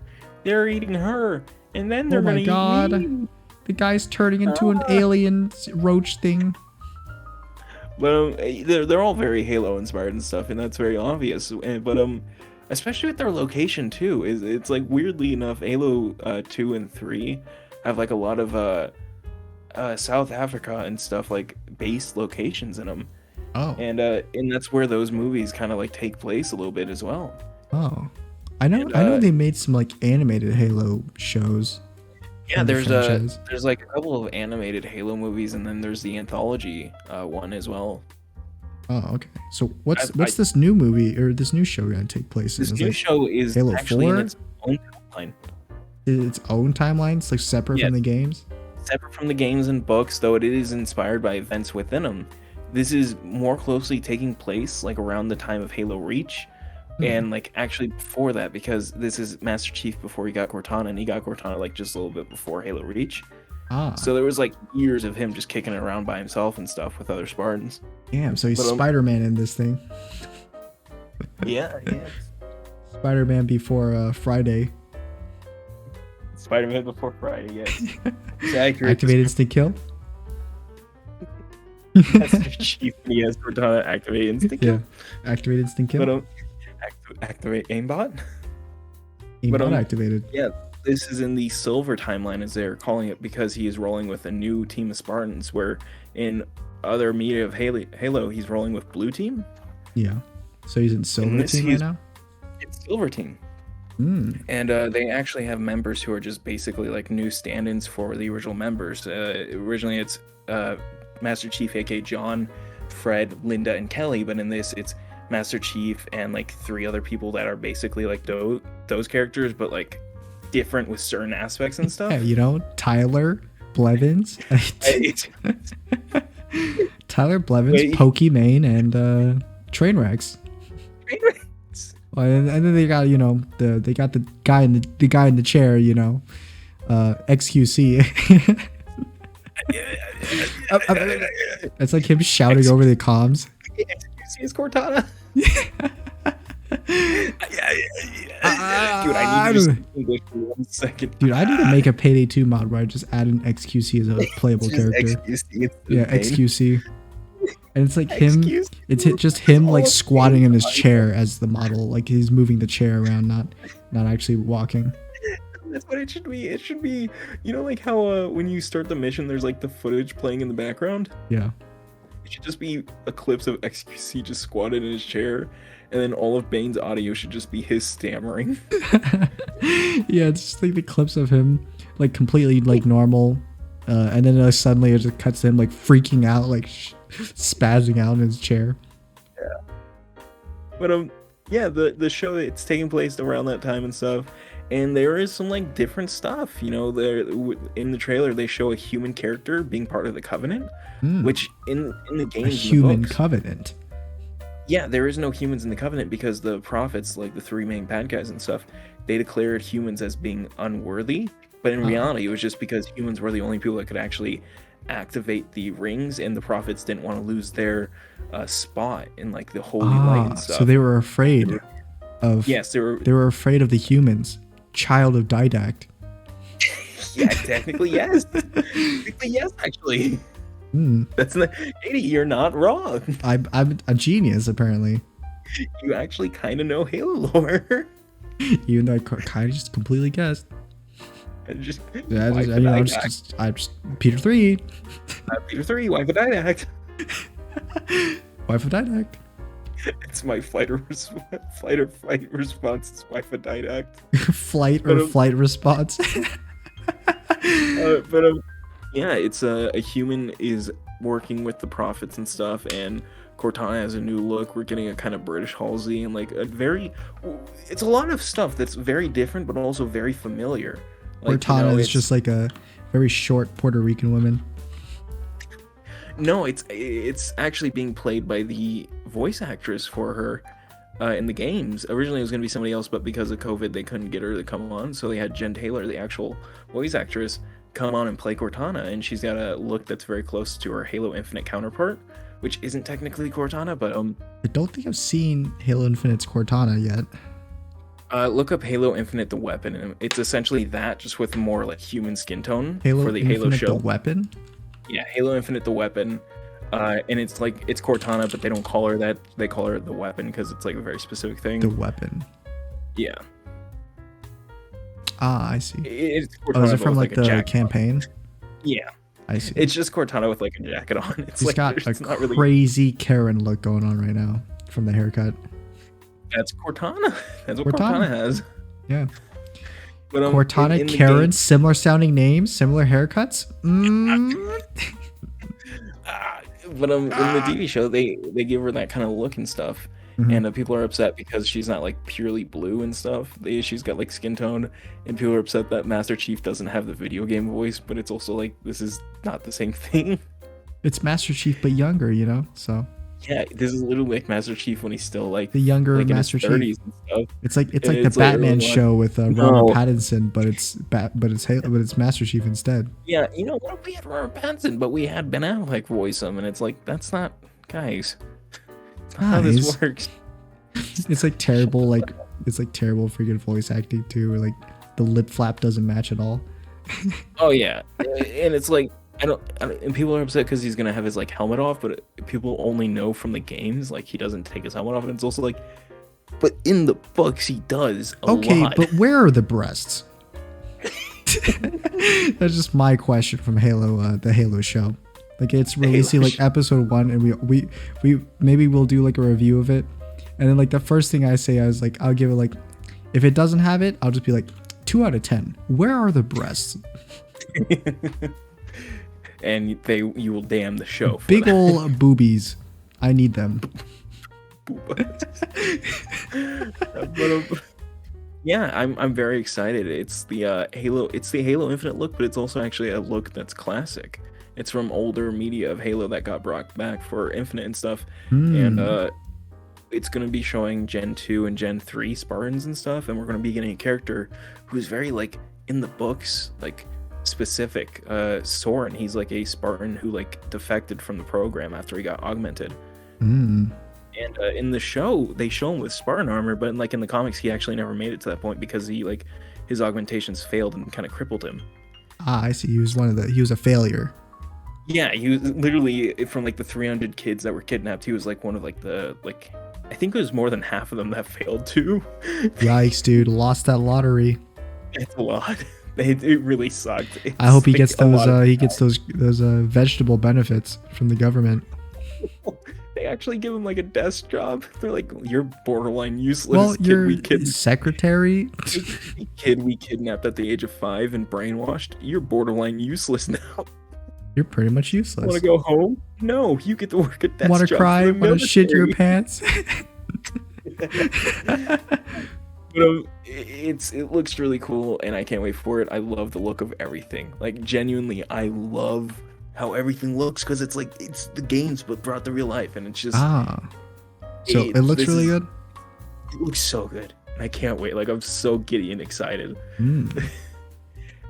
[SPEAKER 2] they're eating her, and then they're gonna eat me.
[SPEAKER 1] The guy's turning into an alien roach thing.
[SPEAKER 2] But they're all very Halo inspired and stuff, and that's very obvious. But especially with their location too, it's like weirdly enough, Halo 2 and 3 have like a lot of South Africa and stuff like based locations in them.
[SPEAKER 1] Oh.
[SPEAKER 2] And that's where those movies kind of like take place a little bit as well.
[SPEAKER 1] Oh. I know they made some like animated Halo shows.
[SPEAKER 2] Yeah, there's like a couple of animated Halo movies, and then there's the anthology one as well.
[SPEAKER 1] Oh, okay. So what's this new movie or this new show gonna take place in?
[SPEAKER 2] This new show is
[SPEAKER 1] Halo
[SPEAKER 2] actually
[SPEAKER 1] 4?
[SPEAKER 2] in its own timeline.
[SPEAKER 1] Its own timelines, like separate from the games?
[SPEAKER 2] Separate from the games and books, though it is inspired by events within them. This is more closely taking place like around the time of Halo Reach. And like actually before that, because this is Master Chief before he got Cortana, and he got Cortana like just a little bit before Halo Reach. So there was like years of him just kicking it around by himself and stuff with other Spartans.
[SPEAKER 1] Damn, so he's Spider-Man in this thing.
[SPEAKER 2] Yeah.
[SPEAKER 1] Spider-Man before Friday.
[SPEAKER 2] Spider-Man before Friday, yes. It's accurate.
[SPEAKER 1] Activate instant kill?
[SPEAKER 2] Master Chief, he has Cortana activate instant kill.
[SPEAKER 1] Yeah, activate instant kill.
[SPEAKER 2] But activate aimbot.
[SPEAKER 1] Aimbot activated.
[SPEAKER 2] Yeah, this is in the silver timeline, as they're calling it, because he is rolling with a new team of Spartans. Where in other media of Halo, he's rolling with blue team.
[SPEAKER 1] Yeah, so he's in silver team right now.
[SPEAKER 2] It's silver team. And they actually have members who are just basically like new stand-ins for the original members. Originally, it's Master Chief, aka John, Fred, Linda, and Kelly, but in this, it's Master Chief and like 3 other people that are basically like those characters, but like different with certain aspects and stuff.
[SPEAKER 1] Yeah, Tyler Blevins. Tyler Blevins,
[SPEAKER 2] Wait.
[SPEAKER 1] Pokimane, and Trainwrecks. And then they got they got the guy in the chair, XQC. It's like him shouting over the comms.
[SPEAKER 2] XQC is Cortana. Dude, I need to speak English for 1 second.
[SPEAKER 1] Dude, I need to make a Payday 2 mod where I just add an XQC as a playable character. XQC. And it's like him. It's just him like squatting in his chair as the model, like he's moving the chair around, not actually walking.
[SPEAKER 2] That's what it should be. It should be, like how when you start the mission, there's like the footage playing in the background.
[SPEAKER 1] Yeah.
[SPEAKER 2] It should just be a clips of XQC just squatted in his chair, and then all of Bane's audio should just be his stammering.
[SPEAKER 1] Yeah, it's just like the clips of him like completely like normal, and then suddenly it just cuts to him like freaking out, like spazzing out in his chair.
[SPEAKER 2] Yeah. But yeah, the show, it's taking place around that time and stuff, and there is some like different stuff. There in the trailer they show a human character being part of the Covenant, which in the games,
[SPEAKER 1] a human covenant.
[SPEAKER 2] Yeah, there is no humans in the Covenant because the prophets, like the 3 main bad guys and stuff, they declared humans as being unworthy. But in reality, it was just because humans were the only people that could actually activate the rings, and the prophets didn't want to lose their spot in like the holy light and stuff.
[SPEAKER 1] So they were afraid of.
[SPEAKER 2] Yes,
[SPEAKER 1] they were afraid of the humans. Child of Didact.
[SPEAKER 2] Yeah, technically yes. Technically yes, actually. That's not, Katie, you're not wrong.
[SPEAKER 1] I'm a genius, apparently.
[SPEAKER 2] You actually kind of know Halo lore.
[SPEAKER 1] Even though I kind of just completely guessed. I'm just Peter 3.
[SPEAKER 2] Peter 3, wife of Didact.
[SPEAKER 1] Wife of Didact.
[SPEAKER 2] It's my flight or fight response. It's wife of Didact.
[SPEAKER 1] flight response.
[SPEAKER 2] Yeah, it's a human is working with the prophets and stuff, and Cortana has a new look. We're getting a kind of British Halsey, and like it's a lot of stuff that's very different but also very familiar. Like,
[SPEAKER 1] Cortana is just like a very short Puerto Rican woman.
[SPEAKER 2] No, it's actually being played by the voice actress for her in the games. Originally it was going to be somebody else, but because of COVID they couldn't get her to come on, so they had Jen Taylor, the actual voice actress, come on and play Cortana, and she's got a look that's very close to her Halo Infinite counterpart, which isn't technically Cortana, but
[SPEAKER 1] I don't think I've seen Halo Infinite's Cortana yet.
[SPEAKER 2] Look up Halo Infinite the weapon, and it's essentially that, just with more like human skin tone for the
[SPEAKER 1] Infinite
[SPEAKER 2] Halo show.
[SPEAKER 1] The weapon?
[SPEAKER 2] Yeah, Halo Infinite the weapon. And it's like, it's Cortana, but they don't call her that. They call her the weapon because it's like a very specific thing.
[SPEAKER 1] The weapon.
[SPEAKER 2] Yeah.
[SPEAKER 1] Ah, I see.
[SPEAKER 2] It's Cortana,
[SPEAKER 1] is it from like the campaign?
[SPEAKER 2] On. Yeah.
[SPEAKER 1] I see.
[SPEAKER 2] It's just Cortana with like a jacket on. It's
[SPEAKER 1] He's
[SPEAKER 2] like,
[SPEAKER 1] got a
[SPEAKER 2] not really...
[SPEAKER 1] crazy Karen look going on right now from the haircut.
[SPEAKER 2] That's Cortana. That's what Cortana has.
[SPEAKER 1] Yeah.
[SPEAKER 2] But,
[SPEAKER 1] Cortana, Karen, similar sounding names, similar haircuts.
[SPEAKER 2] But in the TV show, they give her that kind of look and stuff, and people are upset because she's not like purely blue and stuff. She's got like skin tone, and people are upset that Master Chief doesn't have the video game voice. But it's also like, this is not the same thing.
[SPEAKER 1] It's Master Chief but younger, so.
[SPEAKER 2] Yeah, this is literally like Master Chief when he's still like
[SPEAKER 1] the younger
[SPEAKER 2] like
[SPEAKER 1] Master Chief.
[SPEAKER 2] And stuff.
[SPEAKER 1] It's like the Batman show with Robert Pattinson, but it's Master Chief instead.
[SPEAKER 2] Yeah, what if we had Robert Pattinson, but we had Ben Affleck voice him, and it's like, that's not, guys. That's not how this works.
[SPEAKER 1] It's like terrible, terrible freaking voice acting too. Where like the lip flap doesn't match at all.
[SPEAKER 2] Oh yeah, and it's like. And people are upset because he's gonna have his like helmet off, but people only know from the games like he doesn't take his helmet off, and it's also like, but in the books he does a lot.
[SPEAKER 1] Okay, but where are the breasts? That's just my question from Halo, the Halo show. Like it's releasing like episode 1, and we maybe we'll do like a review of it, and then like the first thing I say, I was like, I'll give it like, if it doesn't have it, I'll just be like 2 out of 10. Where are the breasts?
[SPEAKER 2] And you will damn the show for
[SPEAKER 1] big
[SPEAKER 2] that.
[SPEAKER 1] Ol' boobies. I need them.
[SPEAKER 2] Yeah, I'm very excited. It's the Halo Infinite look, but it's also actually a look that's classic. It's from older media of Halo that got brought back for Infinite and stuff. And
[SPEAKER 1] Hmm.
[SPEAKER 2] it's going to be showing Gen 2 and Gen 3 Spartans and stuff, and we're going to be getting a character who's very like in the books, like specific. Soren, he's like a Spartan who like defected from the program after he got augmented.
[SPEAKER 1] Hmm.
[SPEAKER 2] And in the show, they show him with Spartan armor, but like in the comics, he actually never made it to that point because he like his augmentations failed and kind of crippled him.
[SPEAKER 1] Ah, I see. He was he was a failure.
[SPEAKER 2] Yeah, he was literally from like the 300 kids that were kidnapped. He was like one of like the like I think it was more than half of them that failed too.
[SPEAKER 1] Yikes, dude! Lost that lottery.
[SPEAKER 2] It's a lot. It really sucked.
[SPEAKER 1] I hope he
[SPEAKER 2] It's
[SPEAKER 1] gets
[SPEAKER 2] like a
[SPEAKER 1] those.
[SPEAKER 2] lot of
[SPEAKER 1] He gets those vegetable benefits from the government.
[SPEAKER 2] They actually give him like a desk job. They're like, you're borderline useless.
[SPEAKER 1] Well,
[SPEAKER 2] kid
[SPEAKER 1] your
[SPEAKER 2] we
[SPEAKER 1] secretary.
[SPEAKER 2] kid we kidnapped at the age of 5 and brainwashed. You're borderline useless now.
[SPEAKER 1] You're pretty much
[SPEAKER 2] Want
[SPEAKER 1] useless.
[SPEAKER 2] to go home? No, you get to work at desk
[SPEAKER 1] Want to
[SPEAKER 2] job
[SPEAKER 1] cry?
[SPEAKER 2] for the
[SPEAKER 1] Want to shit your
[SPEAKER 2] military.
[SPEAKER 1] pants?
[SPEAKER 2] But it looks really cool, and I can't wait for it. I love the look of everything. Like genuinely, I love how everything looks because it's like it's the games but brought to real life, and it's just
[SPEAKER 1] Ah, so
[SPEAKER 2] it-
[SPEAKER 1] it looks
[SPEAKER 2] this
[SPEAKER 1] really
[SPEAKER 2] is-
[SPEAKER 1] good.
[SPEAKER 2] it looks so good. And I can't wait. Like I'm so giddy and excited.
[SPEAKER 1] Mm.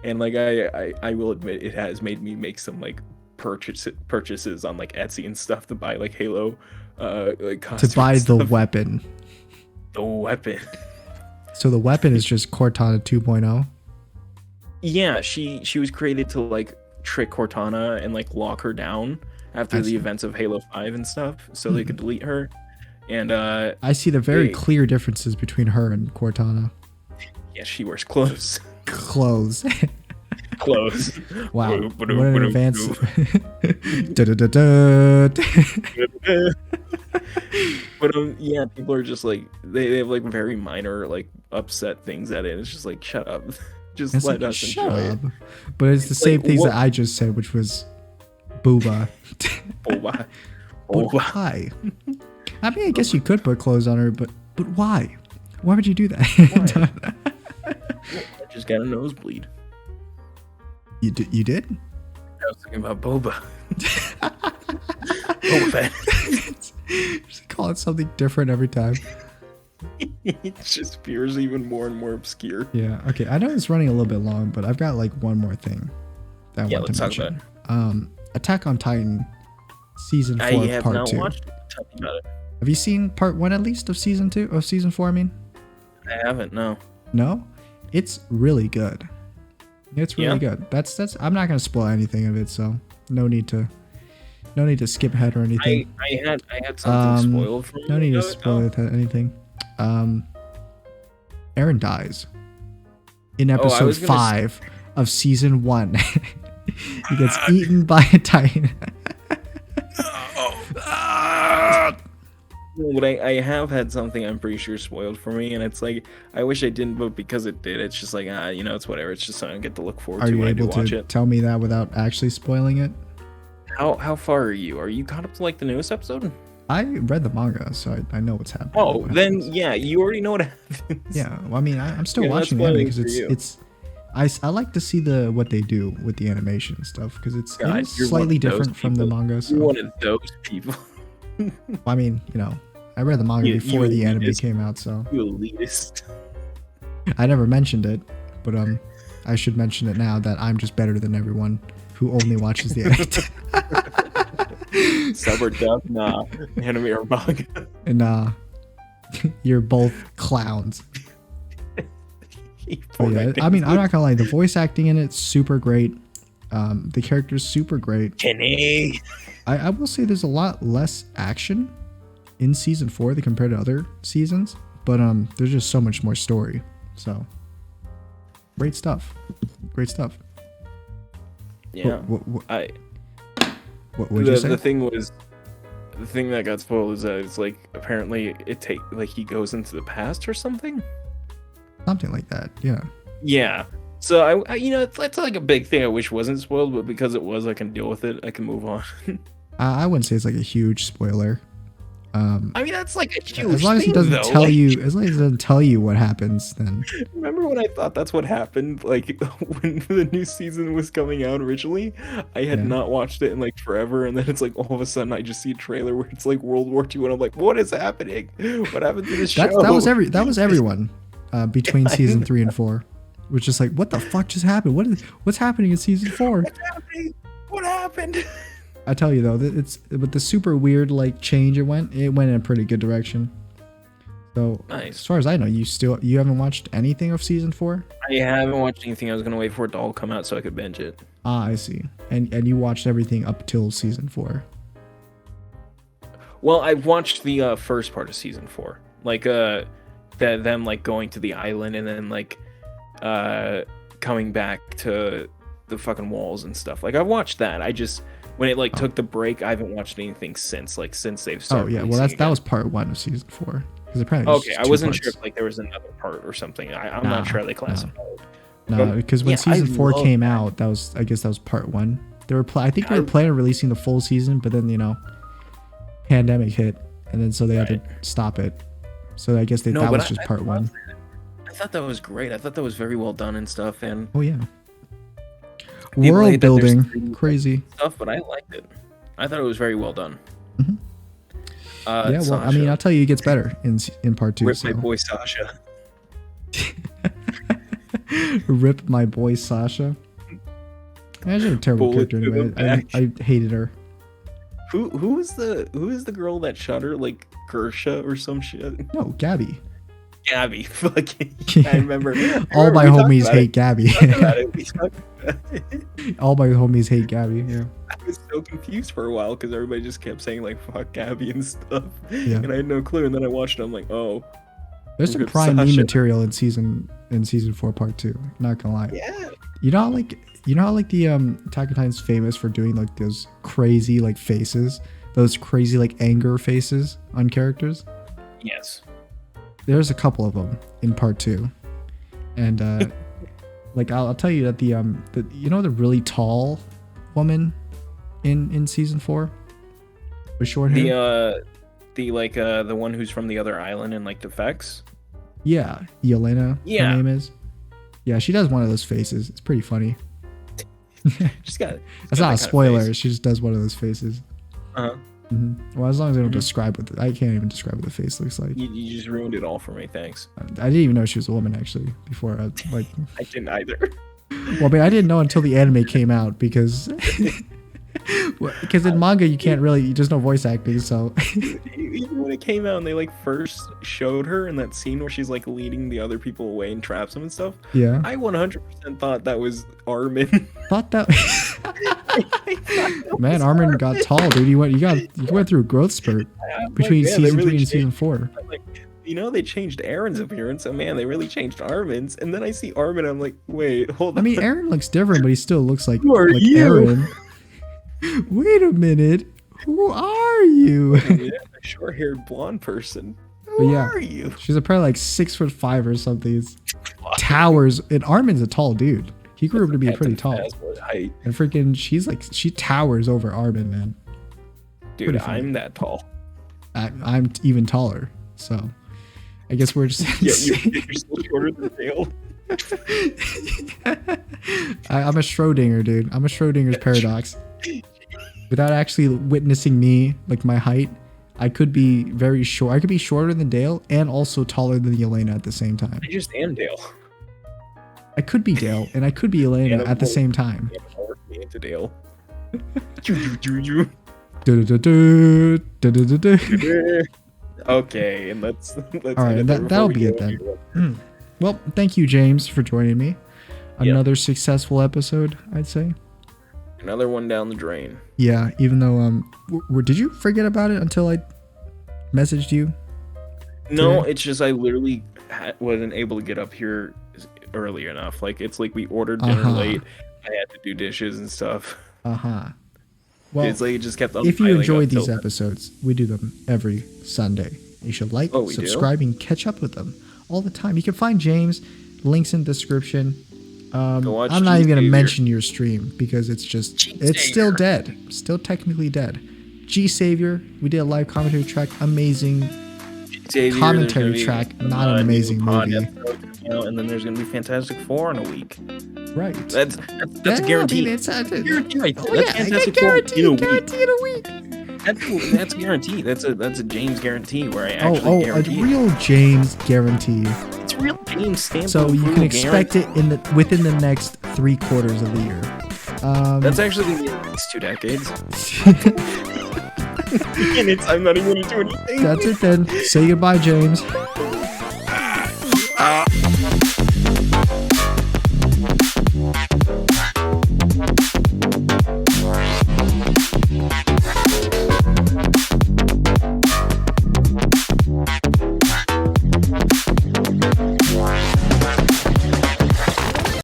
[SPEAKER 2] And like I will admit it has made me make some like purchases on like Etsy and stuff to buy like Halo like
[SPEAKER 1] To
[SPEAKER 2] costumes
[SPEAKER 1] buy
[SPEAKER 2] and
[SPEAKER 1] the
[SPEAKER 2] stuff.
[SPEAKER 1] weapon.
[SPEAKER 2] The weapon.
[SPEAKER 1] So the weapon is just Cortana 2.0.
[SPEAKER 2] Yeah, she was created to like trick Cortana and like lock her down after
[SPEAKER 1] I
[SPEAKER 2] the
[SPEAKER 1] see.
[SPEAKER 2] events of Halo 5 and stuff, so they could delete her. And
[SPEAKER 1] I see the very
[SPEAKER 2] Hey.
[SPEAKER 1] clear differences between her and Cortana.
[SPEAKER 2] yeah, she wears clothes.
[SPEAKER 1] Clothes.
[SPEAKER 2] Clothes.
[SPEAKER 1] Wow. What an advance. Da-da-da-da.
[SPEAKER 2] But yeah, people are just like they have like very minor like upset things at it. It's just like shut up. Just
[SPEAKER 1] It's
[SPEAKER 2] let
[SPEAKER 1] like,
[SPEAKER 2] us
[SPEAKER 1] shut
[SPEAKER 2] enjoy
[SPEAKER 1] up. But it's the
[SPEAKER 2] It's
[SPEAKER 1] same
[SPEAKER 2] like,
[SPEAKER 1] things
[SPEAKER 2] what-
[SPEAKER 1] that I just said, which was booba.
[SPEAKER 2] it. Oh why?
[SPEAKER 1] But
[SPEAKER 2] Oh why?
[SPEAKER 1] why? I mean, I guess you could put clothes on her, but why? Why would you do that?
[SPEAKER 2] I just got a nosebleed.
[SPEAKER 1] you did?
[SPEAKER 2] I was thinking about Boba. Boba Fett.
[SPEAKER 1] Just call it something different every time.
[SPEAKER 2] It just appears even more and more obscure.
[SPEAKER 1] Yeah. Okay. I know it's running a little bit long, but I've got like one more thing that I
[SPEAKER 2] Yeah,
[SPEAKER 1] want
[SPEAKER 2] let's
[SPEAKER 1] to
[SPEAKER 2] talk
[SPEAKER 1] mention.
[SPEAKER 2] about
[SPEAKER 1] Attack on Titan, season 4,
[SPEAKER 2] I have
[SPEAKER 1] part
[SPEAKER 2] not
[SPEAKER 1] 2.
[SPEAKER 2] watched it. Tell me about it.
[SPEAKER 1] Have you seen part 1 at least of season 2 of season 4? I mean,
[SPEAKER 2] I haven't. No.
[SPEAKER 1] no, it's really good. It's really
[SPEAKER 2] Yeah?
[SPEAKER 1] good. That's. I'm not gonna spoil anything of it, so no need to skip ahead or anything.
[SPEAKER 2] I had something spoiled for me.
[SPEAKER 1] No need to
[SPEAKER 2] about it.
[SPEAKER 1] spoil it, anything. Aaron dies in
[SPEAKER 2] I
[SPEAKER 1] episode
[SPEAKER 2] was gonna
[SPEAKER 1] 5 of season 1. He gets eaten by a titan.
[SPEAKER 2] But I have had something I'm pretty sure spoiled for me, and it's like I wish I didn't, but because it did, it's just like it's whatever. It's just something I get to look forward
[SPEAKER 1] Are
[SPEAKER 2] to
[SPEAKER 1] you
[SPEAKER 2] when I do
[SPEAKER 1] able
[SPEAKER 2] watch
[SPEAKER 1] to
[SPEAKER 2] it.
[SPEAKER 1] tell me that without actually spoiling it?
[SPEAKER 2] How far are you? Are you caught up to like the newest episode?
[SPEAKER 1] I read the manga, so I know what's happening.
[SPEAKER 2] Oh,
[SPEAKER 1] what
[SPEAKER 2] then
[SPEAKER 1] happens.
[SPEAKER 2] yeah, you already know what happens.
[SPEAKER 1] Yeah, well, I mean, I'm still
[SPEAKER 2] Yeah, that's
[SPEAKER 1] watching the anime
[SPEAKER 2] spoiling
[SPEAKER 1] because
[SPEAKER 2] for
[SPEAKER 1] it's I like to see what they do with the animation and stuff because it
[SPEAKER 2] God,
[SPEAKER 1] is
[SPEAKER 2] you're one
[SPEAKER 1] slightly
[SPEAKER 2] of those
[SPEAKER 1] different from the
[SPEAKER 2] people.
[SPEAKER 1] manga.
[SPEAKER 2] You're
[SPEAKER 1] So
[SPEAKER 2] one of those people.
[SPEAKER 1] I mean, I read the manga
[SPEAKER 2] You
[SPEAKER 1] before the anime
[SPEAKER 2] elitist.
[SPEAKER 1] came out, so
[SPEAKER 2] You elitist.
[SPEAKER 1] I never mentioned it, but I should mention it now that I'm just better than everyone who only watches the anime.
[SPEAKER 2] Sub or dub? Nah. Anime or manga.
[SPEAKER 1] And you're both clowns. But yeah, I mean, I'm not gonna lie, the voice acting in it's super great. The character's super great.
[SPEAKER 2] Kenny.
[SPEAKER 1] I will say there's a lot less action in season 4 than compared to other seasons, but there's just so much more story. So great stuff. Great stuff.
[SPEAKER 2] Yeah.
[SPEAKER 1] What would
[SPEAKER 2] the,
[SPEAKER 1] you say?
[SPEAKER 2] the thing was the thing that got spoiled is that it's like apparently like he goes into the past or something.
[SPEAKER 1] Something like that. Yeah.
[SPEAKER 2] Yeah. So I that's like a big thing I wish wasn't spoiled, but because it was, I can deal with it. I can move on.
[SPEAKER 1] I wouldn't say it's like a huge spoiler.
[SPEAKER 2] I mean, that's like a huge
[SPEAKER 1] As long as he
[SPEAKER 2] thing,
[SPEAKER 1] doesn't
[SPEAKER 2] though.
[SPEAKER 1] tell
[SPEAKER 2] Like,
[SPEAKER 1] you, as long as he doesn't tell you what happens, then
[SPEAKER 2] remember when I thought that's what happened? Like when the new season was coming out originally, I had
[SPEAKER 1] yeah.
[SPEAKER 2] not watched it in like forever, and then it's like all of a sudden I just see a trailer where it's like World War II, and I'm like, what is happening? What happened to this show?
[SPEAKER 1] That was everyone between
[SPEAKER 2] I
[SPEAKER 1] season
[SPEAKER 2] know.
[SPEAKER 1] 3 and 4. Was just like, what the fuck just happened? What's happening in season 4?
[SPEAKER 2] What's happening? What happened?
[SPEAKER 1] I tell you though, it's with the super weird like change it went in a pretty good direction. So
[SPEAKER 2] Nice.
[SPEAKER 1] as far as I know, you haven't watched anything of season 4?
[SPEAKER 2] I haven't watched anything. I was gonna wait for it to all come out so I could binge it.
[SPEAKER 1] Ah, I see. And you watched everything up till season 4.
[SPEAKER 2] Well, I've watched the first part of season 4, like them like going to the island and then like coming back to the fucking walls and stuff. Like I've watched that. I just when it like took the break, I haven't watched anything since they've
[SPEAKER 1] Oh
[SPEAKER 2] started.
[SPEAKER 1] yeah, well that was part 1 of season 4. Because apparently
[SPEAKER 2] Okay, I wasn't sure if like there was another part or something. I'm not sure how they classified it.
[SPEAKER 1] No, because when
[SPEAKER 2] yeah,
[SPEAKER 1] season 4
[SPEAKER 2] love
[SPEAKER 1] came
[SPEAKER 2] that.
[SPEAKER 1] out, I guess that was part 1. I think they were planning on releasing the full season, but then pandemic hit, and then so they had to stop it. So I guess that was just part 1.
[SPEAKER 2] I thought that was great. I thought that was very well done and stuff, and
[SPEAKER 1] Oh yeah.
[SPEAKER 2] People
[SPEAKER 1] World
[SPEAKER 2] hate that there's
[SPEAKER 1] building,
[SPEAKER 2] 3D
[SPEAKER 1] crazy.
[SPEAKER 2] stuff, but I liked it. I thought it was very well done.
[SPEAKER 1] Mhm. Yeah, well, I mean,
[SPEAKER 2] Sasha,
[SPEAKER 1] I'll tell you, it gets better in part 2.
[SPEAKER 2] rip
[SPEAKER 1] So.
[SPEAKER 2] my boy Sasha.
[SPEAKER 1] Rip my boy Sasha. She's a terrible
[SPEAKER 2] Bullet
[SPEAKER 1] character
[SPEAKER 2] to the
[SPEAKER 1] anyway.
[SPEAKER 2] back.
[SPEAKER 1] I hated her.
[SPEAKER 2] Who is the girl that shot her, like Gersha or some shit?
[SPEAKER 1] No, Gabby.
[SPEAKER 2] Gabby. Fucking. I remember.
[SPEAKER 1] All my
[SPEAKER 2] we talked
[SPEAKER 1] homies
[SPEAKER 2] about
[SPEAKER 1] hate
[SPEAKER 2] it.
[SPEAKER 1] Gabby.
[SPEAKER 2] We talked about it. We talked about it.
[SPEAKER 1] All my homies hate Gabby. Yeah.
[SPEAKER 2] I was so confused for a while because everybody just kept saying like "fuck Gabby" and stuff,
[SPEAKER 1] Yeah.
[SPEAKER 2] and I had no clue. And then I watched it. I'm like, oh,
[SPEAKER 1] There's some
[SPEAKER 2] Rip
[SPEAKER 1] prime meme
[SPEAKER 2] Sasha.
[SPEAKER 1] material in season 4 part 2. Not gonna lie.
[SPEAKER 2] yeah.
[SPEAKER 1] You know how like the Attack on Titan's famous for doing like those crazy like faces, those crazy like anger faces on characters.
[SPEAKER 2] Yes.
[SPEAKER 1] There's a couple of them in part 2, and like I'll tell you that the the really tall woman in season 4 with short hair.
[SPEAKER 2] The one who's from the other island and like defects.
[SPEAKER 1] Yeah, Yelena.
[SPEAKER 2] Yeah.
[SPEAKER 1] Her name is. Yeah, she does one of those faces. It's pretty funny.
[SPEAKER 2] She's got.
[SPEAKER 1] That's not a spoiler. She just does one of those faces.
[SPEAKER 2] Uh huh.
[SPEAKER 1] Well, as long as I don't
[SPEAKER 2] Mhm.
[SPEAKER 1] describe I can't even describe what the face looks like.
[SPEAKER 2] You just ruined it all for me. Thanks.
[SPEAKER 1] I didn't even know she was a woman actually before. Like,
[SPEAKER 2] I didn't either.
[SPEAKER 1] well, I mean, I didn't know until the anime came out because in manga you can't really. There's no voice acting, so
[SPEAKER 2] Even when it came out and they like first showed her in that scene where she's like leading the other people away and traps them and stuff,
[SPEAKER 1] yeah.
[SPEAKER 2] I 100% thought that was Armin.
[SPEAKER 1] Thought that. Man, Armin got tall, dude. You went through a growth spurt between
[SPEAKER 2] Yeah, they
[SPEAKER 1] season
[SPEAKER 2] really
[SPEAKER 1] 3 and
[SPEAKER 2] changed-
[SPEAKER 1] season 4.
[SPEAKER 2] I'm like, they changed Aaron's appearance, so man, they really changed Armin's. And then I see Armin, I'm like, wait, hold
[SPEAKER 1] I
[SPEAKER 2] on.
[SPEAKER 1] mean, Aaron looks different, but he still looks like,
[SPEAKER 2] Who are
[SPEAKER 1] like
[SPEAKER 2] you?
[SPEAKER 1] Aaron. Wait a minute. Who are you?
[SPEAKER 2] Yeah, a short-haired blonde person.
[SPEAKER 1] But
[SPEAKER 2] Who
[SPEAKER 1] yeah.
[SPEAKER 2] are you?
[SPEAKER 1] She's probably like 6'5" or something. It's towers. And Armin's a tall dude. He grew up to be pretty tall.
[SPEAKER 2] Height.
[SPEAKER 1] And freaking, she towers over Armin, man.
[SPEAKER 2] Dude,
[SPEAKER 1] Pretty funny.
[SPEAKER 2] I'm that tall.
[SPEAKER 1] I'm even taller. So I guess we're just.
[SPEAKER 2] Yeah, you're still shorter than Dale.
[SPEAKER 1] I'm a Schrodinger, dude. I'm a Schrodinger's paradox. Without actually witnessing me, like my height, I could be very short. I could be shorter than Dale and also taller than Yelena at the same time.
[SPEAKER 2] I just am Dale.
[SPEAKER 1] I could be Dale and I could be Yelena at the same time.
[SPEAKER 2] Yeah, I'll work me into Dale.
[SPEAKER 1] Du-du-du-du, du-du-du-du.
[SPEAKER 2] Okay, and let's
[SPEAKER 1] All right,
[SPEAKER 2] end it there
[SPEAKER 1] that'll
[SPEAKER 2] before we
[SPEAKER 1] be it
[SPEAKER 2] go
[SPEAKER 1] then.
[SPEAKER 2] anywhere.
[SPEAKER 1] Well, thank you, James, for joining me.
[SPEAKER 2] Yeah.
[SPEAKER 1] Another successful episode, I'd say.
[SPEAKER 2] Another one down the drain.
[SPEAKER 1] Yeah, even though did you forget about it until I messaged you?
[SPEAKER 2] No,
[SPEAKER 1] today?
[SPEAKER 2] it's just I literally wasn't able to get up here early enough. Like it's like we ordered dinner
[SPEAKER 1] Uh-huh.
[SPEAKER 2] late. I had to do dishes and stuff.
[SPEAKER 1] Well,
[SPEAKER 2] It's like it just kept on
[SPEAKER 1] if you
[SPEAKER 2] piling
[SPEAKER 1] enjoy
[SPEAKER 2] up till
[SPEAKER 1] these
[SPEAKER 2] then.
[SPEAKER 1] episodes, we do them every Sunday. You should like,
[SPEAKER 2] Oh, we do?
[SPEAKER 1] subscribe, and catch up with them all the time. You can find James, links in the description.
[SPEAKER 2] Go watch
[SPEAKER 1] I'm not even
[SPEAKER 2] Cheat
[SPEAKER 1] going to
[SPEAKER 2] Savior.
[SPEAKER 1] mention your stream because it's
[SPEAKER 2] Cheat
[SPEAKER 1] still
[SPEAKER 2] Savior.
[SPEAKER 1] dead. Still technically dead. G Savior, we did a live commentary track. Amazing
[SPEAKER 2] Xavier,
[SPEAKER 1] commentary
[SPEAKER 2] there's gonna be,
[SPEAKER 1] track, not an amazing
[SPEAKER 2] pod
[SPEAKER 1] movie.
[SPEAKER 2] episode, you know, and then there's gonna be Fantastic Four in a week.
[SPEAKER 1] Right.
[SPEAKER 2] That's a guarantee.
[SPEAKER 1] I mean, it's
[SPEAKER 2] Guarantee right there.
[SPEAKER 1] oh,
[SPEAKER 2] That's
[SPEAKER 1] yeah,
[SPEAKER 2] Fantastic Four
[SPEAKER 1] guarantee,
[SPEAKER 2] in a week.
[SPEAKER 1] guarantee in a week.
[SPEAKER 2] That's guaranteed. That's a James guarantee where I
[SPEAKER 1] Oh,
[SPEAKER 2] actually
[SPEAKER 1] a
[SPEAKER 2] guarantee.
[SPEAKER 1] real James guarantee.
[SPEAKER 2] It's real James stamp.
[SPEAKER 1] So you can
[SPEAKER 2] approval
[SPEAKER 1] expect
[SPEAKER 2] guarantee.
[SPEAKER 1] it within the next 3 quarters of the year.
[SPEAKER 2] That's actually gonna be at least 2 decades. And I'm not even gonna do anything.
[SPEAKER 1] That's it then. Say goodbye, James.